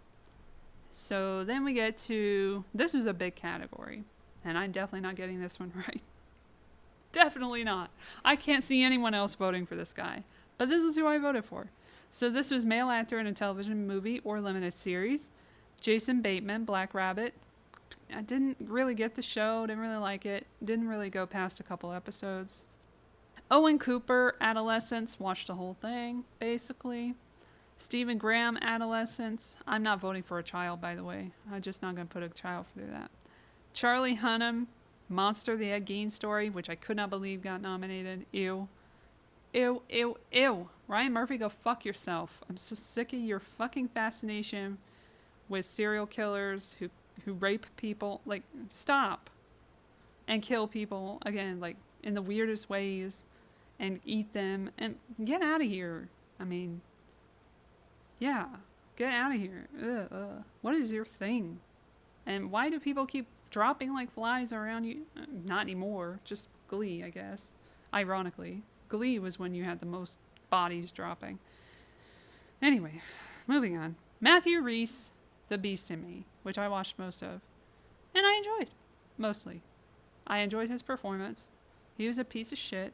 So then we get to... This was a big category. And I'm definitely not getting this one right. Definitely not. I can't see anyone else voting for this guy. But this is who I voted for. So this was male actor in a television movie or limited series. Jason Bateman, Black Rabbit. I didn't really get the show, didn't really like it, didn't really go past a couple episodes. Owen Cooper, Adolescence, watched the whole thing, basically. Stephen Graham, Adolescence. I'm not voting for a child, by the way. I'm just not going to put a child through that. Charlie Hunnam, Monster, the Ed Gein story, which I could not believe got nominated. Ew. Ew, ew, ew. Ryan Murphy, go fuck yourself. I'm so sick of your fucking fascination with serial killers who rape people. Like, stop. And kill people, again, like, in the weirdest ways. And eat them. And get out of here. I mean, yeah. Get out of here. Ugh. What is your thing? And why do people keep dropping like flies around you? Not anymore. Just Glee, I guess. Ironically. Glee was when you had the most bodies dropping. Anyway, moving on. Matthew Rhys, The Beast in Me, which I watched most of. And I enjoyed. Mostly. I enjoyed his performance. He was a piece of shit.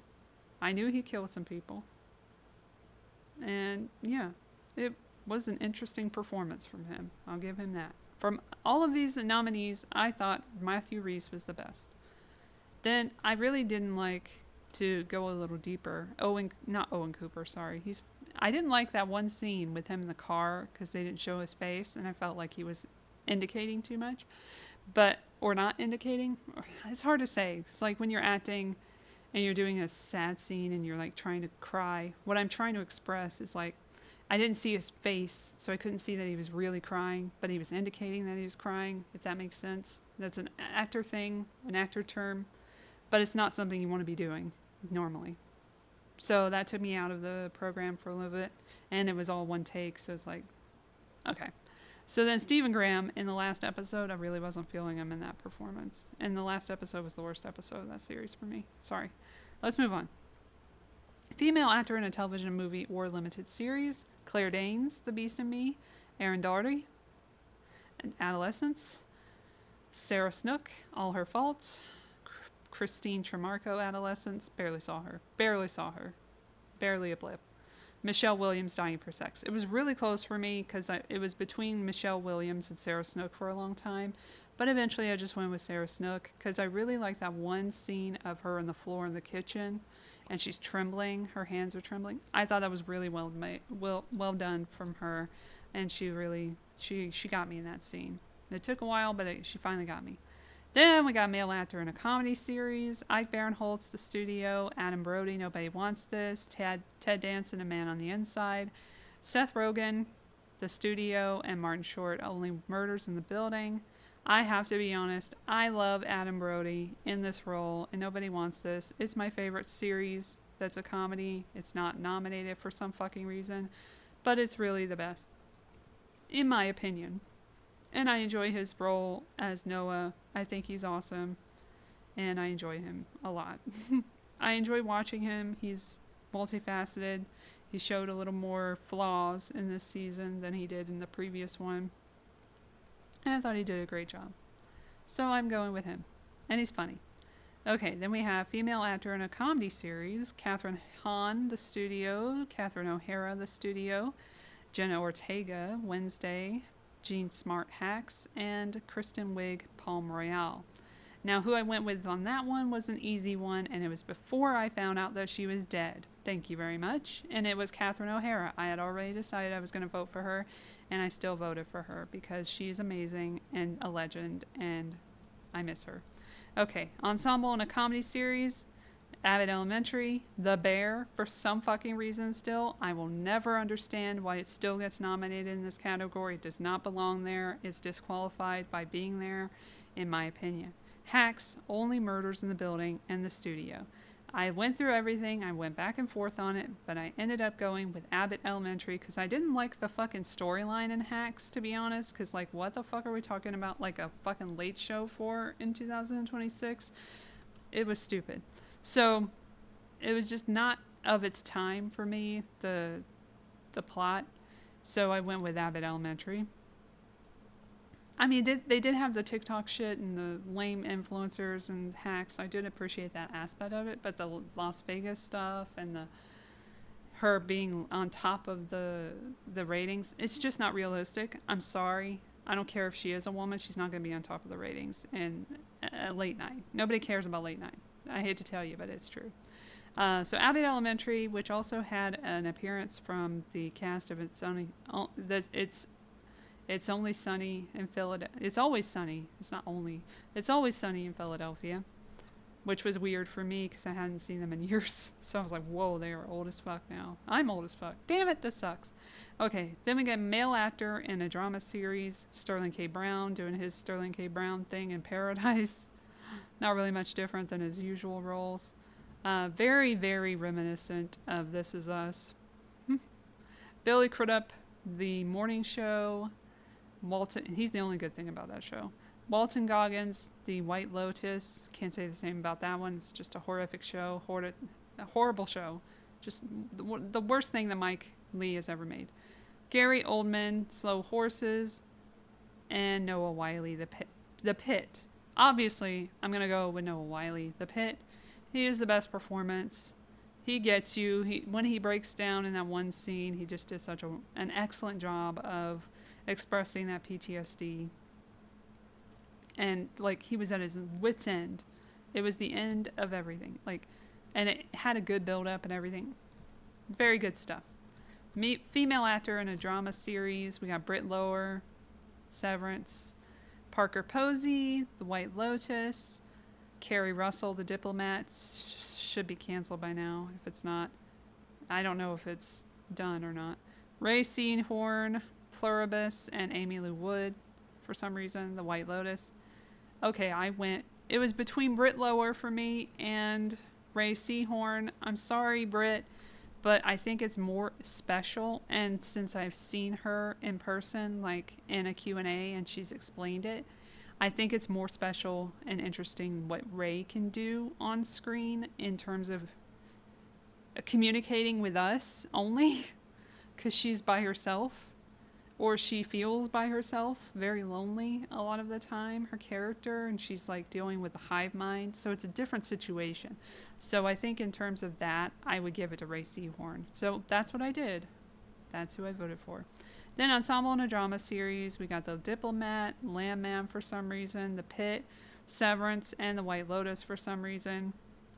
I knew he killed some people. And yeah, it was an interesting performance from him. I'll give him that. From all of these nominees, I thought Matthew Rhys was the best. Then I really didn't like to go a little deeper. Not Owen Cooper, sorry. I didn't like that one scene with him in the car because they didn't show his face and I felt like he was indicating too much. Or not indicating. It's hard to say. It's like when you're acting and you're doing a sad scene and you're like trying to cry. What I'm trying to express is like, I didn't see his face, so I couldn't see that he was really crying, but he was indicating that he was crying, if that makes sense. That's an actor thing, an actor term, but it's not something you want to be doing normally. So that took me out of the program for a little bit, and it was all one take, so it's like, okay. So then Stephen Graham, in the last episode, I really wasn't feeling him in that performance. And the last episode was the worst episode of that series for me. Sorry. Let's move on. Female actor in a television movie or limited series. Claire Danes, The Beast in Me. Erin Doherty, Adolescence. Sarah Snook, All Her Faults. Christine Tremarco, Adolescence. Barely saw her. Barely a blip. Michelle Williams, Dying for Sex. It was really close for me because it was between Michelle Williams and Sarah Snook for a long time. But eventually I just went with Sarah Snook because I really like that one scene of her on the floor in the kitchen and she's trembling. Her hands are trembling. I thought that was really well done from her. And she got me in that scene. It took a while, but she finally got me. Then we got male actor in a comedy series. Ike Barinholtz, The Studio. Adam Brody, Nobody Wants This. Ted Danson, A Man on the Inside. Seth Rogen, The Studio. And Martin Short, Only Murders in the Building. I have to be honest, I love Adam Brody in this role, and Nobody Wants This. It's my favorite series that's a comedy. It's not nominated for some fucking reason, but it's really the best, in my opinion. And I enjoy his role as Noah. I think he's awesome, and I enjoy him a lot. I enjoy watching him. He's multifaceted. He showed a little more flaws in this season than he did in the previous one. And I thought he did a great job. So I'm going with him. And he's funny. Okay, then we have female actor in a comedy series. Catherine Hahn, The Studio. Catherine O'Hara, The Studio. Jenna Ortega, Wednesday. Jean Smart, Hacks. And Kristen Wiig, Palm Royale. Now, who I went with on that one was an easy one, and it was before I found out that she was dead. Thank you very much. And it was Catherine O'Hara. I had already decided I was going to vote for her, and I still voted for her because she's amazing and a legend, and I miss her. Okay, ensemble in a comedy series. Abbott Elementary, The Bear, for some fucking reason still. I will never understand why it still gets nominated in this category. It does not belong there. It's disqualified by being there, in my opinion. Hacks, Only Murders in the Building, and The Studio. I went through everything. I went back and forth on it, but I ended up going with Abbott Elementary because I didn't like the fucking storyline in Hacks, to be honest, because, like, what the fuck are we talking about, like, a fucking late show for in 2026? It was stupid. So, it was just not of its time for me, the plot. So I went with Abbott Elementary. I mean, they did have the TikTok shit and the lame influencers and hacks. I did appreciate that aspect of it, but the Las Vegas stuff and her being on top of the ratings. It's just not realistic. I'm sorry. I don't care if she is a woman. She's not going to be on top of the ratings in late night. Nobody cares about late night. I hate to tell you, but it's true. So Abbott Elementary, which also had an appearance from the cast of It's Only Sunny in Philadelphia. It's always sunny. It's not only. It's always sunny in Philadelphia, which was weird for me because I hadn't seen them in years. So I was like, whoa, they are old as fuck now. I'm old as fuck. Damn it, this sucks. Okay, then we get male actor in a drama series, Sterling K. Brown, doing his Sterling K. Brown thing in Paradise. Not really much different than his usual roles. Very, very reminiscent of This Is Us. Billy Crudup, The Morning Show. Walton, he's the only good thing about that show. Walton Goggins, The White Lotus. Can't say the same about that one. It's just a horrific show. A horrible show. Just the worst thing that Mike Leigh has ever made. Gary Oldman, Slow Horses. And Noah Wyle, The Pit. Obviously, I'm going to go with Noah Wyle. The Pit. He is the best performance. He gets you. When he breaks down in that one scene, he just did such an excellent job of expressing that PTSD. And like he was at his wit's end. It was the end of everything. And it had a good build up and everything. Very good stuff. Female actor in a drama series. We got Britt Lower, Severance, Parker Posey, The White Lotus, Carrie Russell, The Diplomat. Should be canceled by now. If it's not, I don't know if it's done or not. Ray Seahorn, Pluribus, and Amy Lou Wood. For some reason, The White Lotus. Okay, it was between Britt Lower for me and Ray Seahorn. I'm sorry, Britt, but I think it's more special. And since I've seen her in person, like in a Q&A, and she's explained it, I think it's more special and interesting what Ray can do on screen in terms of communicating with us only, because she's by herself. Or she feels by herself, very lonely a lot of the time, her character, and she's like dealing with the hive mind. So it's a different situation. So I think in terms of that, I would give it to Ray Seahorn. So that's what I did. That's who I voted for. Then ensemble in a drama series, we got The Diplomat, Landman for some reason, The Pit, Severance, and The White Lotus for some reason.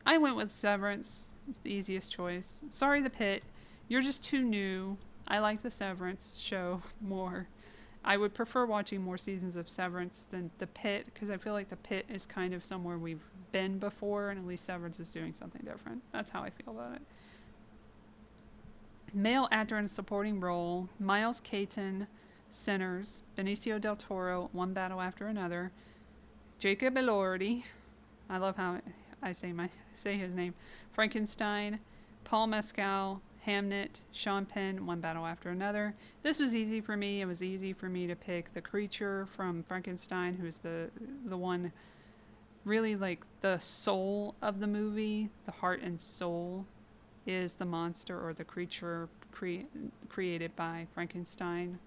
I went with Severance. It's the easiest choice. Sorry, The Pit. You're just too new. I like the Severance show more. I would prefer watching more seasons of Severance than The Pit, because I feel like The Pit is kind of somewhere we've been before, and at least Severance is doing something different. That's how I feel about it. Male actor in a supporting role, Miles Caton, Sinners, Benicio del Toro, One Battle After Another, Jacob Elordi, I love how I say his name, Frankenstein, Paul Mescal, Hamnet, Sean Penn, One Battle After Another. This was easy for me. It was easy for me to pick the creature from Frankenstein, who's the one really like the soul of the movie, the heart and soul is the monster or the creature created by Frankenstein,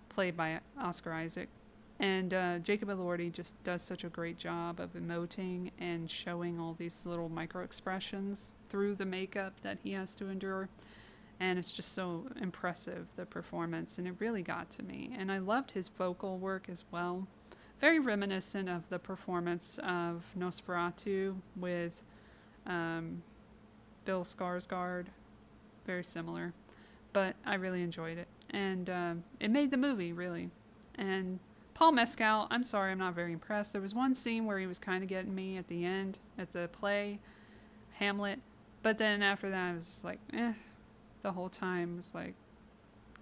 played by Oscar Isaac. And Jacob Elordi just does such a great job of emoting and showing all these little micro expressions through the makeup that he has to endure. And it's just so impressive, the performance, and it really got to me. And I loved his vocal work as well. Very reminiscent of the performance of Nosferatu with Bill Skarsgård. Very similar. But I really enjoyed it. And it made the movie, really. And Paul Mescal, I'm sorry, I'm not very impressed. There was one scene where he was kind of getting me at the end, at the play, Hamlet. But then after that, I was just like, the whole time. Was like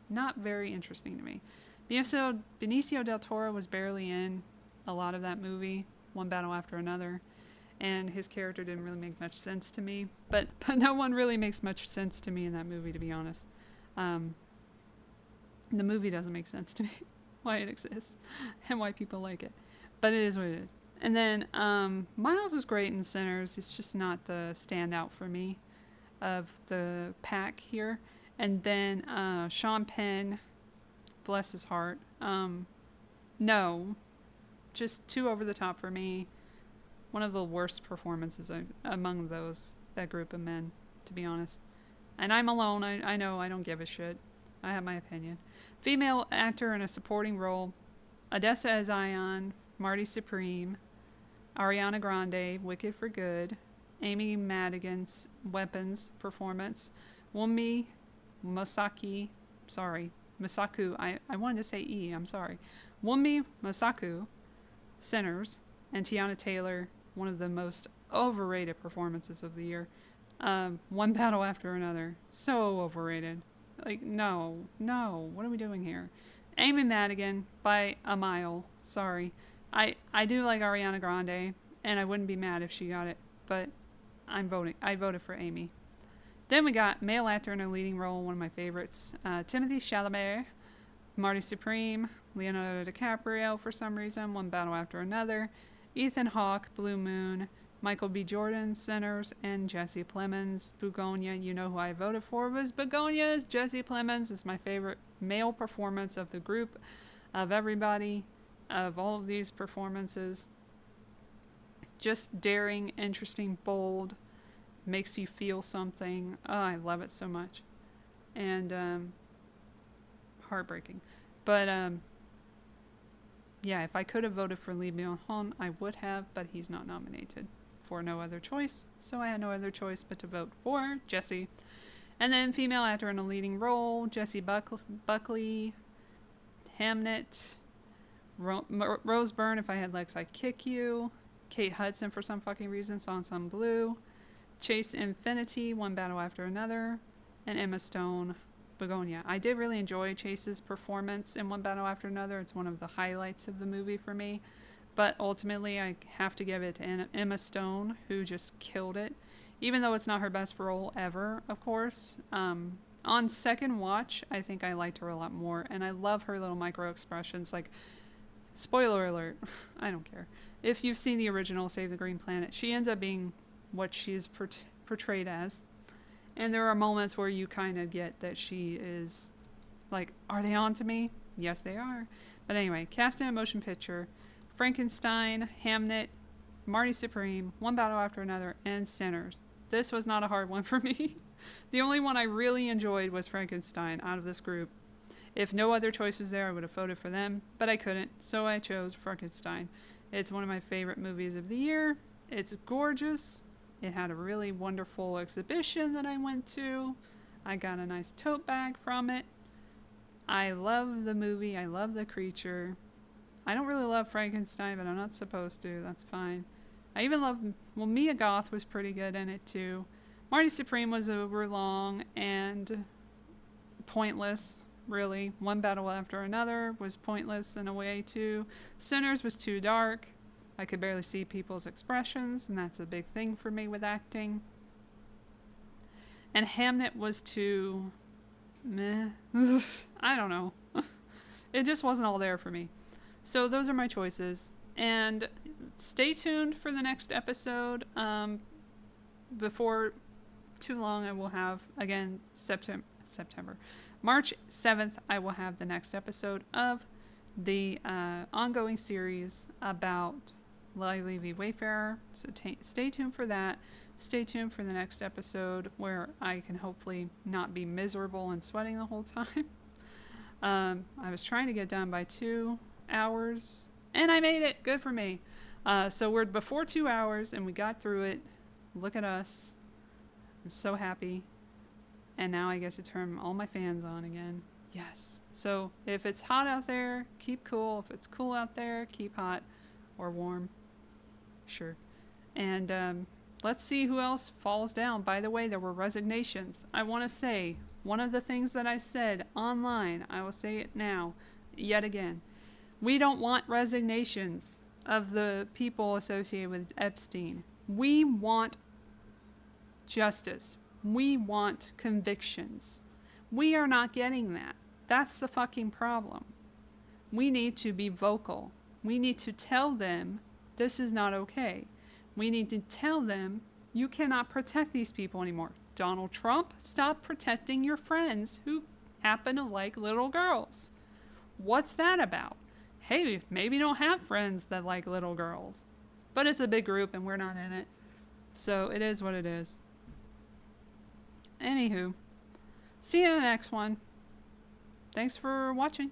not very interesting to me. Benicio del Toro was barely in a lot of that movie, One Battle After Another, and his character didn't really make much sense to me. But no one really makes much sense to me in that movie, to be honest. The movie doesn't make sense to me why it exists and why people like it, but it is what it is. And then Miles was great in Sinners. It's just not the standout for me of the pack here. And then Sean Penn, bless his heart, no, just too over the top for me. One of the worst performances among that group of men, to be honest. And I'm alone. I know I don't give a shit. I have my opinion. Female actor in a supporting role. Odessa as Ion, Marty Supreme, Ariana Grande, Wicked for Good, Amy Madigan's Weapons performance, Wunmi Mosaku, I wanted to say E, I'm sorry. Wunmi Mosaku, Sinners, and Tiana Taylor, one of the most overrated performances of the year. One Battle After Another. So overrated. Like, no, what are we doing here? Amy Madigan by a mile. Sorry. I do like Ariana Grande, and I wouldn't be mad if she got it, but I voted for Amy. Then we got male actor in a leading role, one of my favorites, Timothy Chalamet, Marty Supreme, Leonardo DiCaprio for some reason, One Battle After Another, Ethan Hawke, Blue Moon, Michael B. Jordan, Sinners, and Jesse Plemons, Begonia. You know who I voted for was Begonia's Jesse Plemons. Is my favorite male performance of the group, of everybody, of all of these performances. Just daring, interesting, bold, makes you feel something. Oh, I love it so much. And heartbreaking. But yeah, if I could have voted for Lee Byung-hun, I would have, but he's not nominated for no other choice, so I had no other choice but to vote for Jesse. And then female actor in a leading role, Jessie Buckley, Hamnet, Rose Byrne, If I Had Legs I'd Kick You, Kate Hudson for some fucking reason, Song Sung Blue, Chase Infinity, One Battle After Another, and Emma Stone, Begonia. I did really enjoy Chase's performance in One Battle After Another. It's one of the highlights of the movie for me. But ultimately, I have to give it to Emma Stone, who just killed it. Even though it's not her best role ever, of course. On second watch, I think I liked her a lot more. And I love her little micro expressions. Like, spoiler alert, I don't care. If you've seen the original Save the Green Planet, she ends up being what she's portrayed as. And there are moments where you kind of get that she is like, are they on to me? Yes, they are. But anyway, cast in a motion picture. Frankenstein, Hamnet, Marty Supreme, One Battle After Another, and Sinners. This was not a hard one for me. The only one I really enjoyed was Frankenstein out of this group. If no other choice was there, I would have voted for them, but I couldn't, so I chose Frankenstein. It's one of my favorite movies of the year. It's gorgeous. It had a really wonderful exhibition that I went to. I got a nice tote bag from it. I love the movie. I love the creature. I don't really love Frankenstein, but I'm not supposed to. That's fine. I even love... Well, Mia Goth was pretty good in it, too. Marty Supreme was overlong and pointless, really. One Battle After Another was pointless in a way, too. Sinners was too dark. I could barely see people's expressions, and that's a big thing for me with acting. And Hamnet was too... meh. I don't know. It just wasn't all there for me. So those are my choices. And stay tuned for the next episode. Before too long, I will have, again, September. March 7th, I will have the next episode of the ongoing series about Lively v. Wayfarer. So stay tuned for that. Stay tuned for the next episode where I can hopefully not be miserable and sweating the whole time. I was trying to get done by 2 hours and I made it. Good for me. So we're before 2 hours and we got through it. Look at us. I'm so happy. And now I get to turn all my fans on again. Yes. So if it's hot out there, keep cool. If it's cool out there, keep hot or warm. Sure. And let's see who else falls down. By the way, there were resignations. I want to say one of the things that I said online, I will say it now, yet again. We don't want resignations of the people associated with Epstein. We want justice. We want convictions. We are not getting that. That's the fucking problem. We need to be vocal. We need to tell them this is not okay. We need to tell them you cannot protect these people anymore. Donald Trump, stop protecting your friends who happen to like little girls. What's that about? Hey, maybe you don't have friends that like little girls. But it's a big group and we're not in it. So it is what it is. Anywho, See you in the next one. Thanks for watching.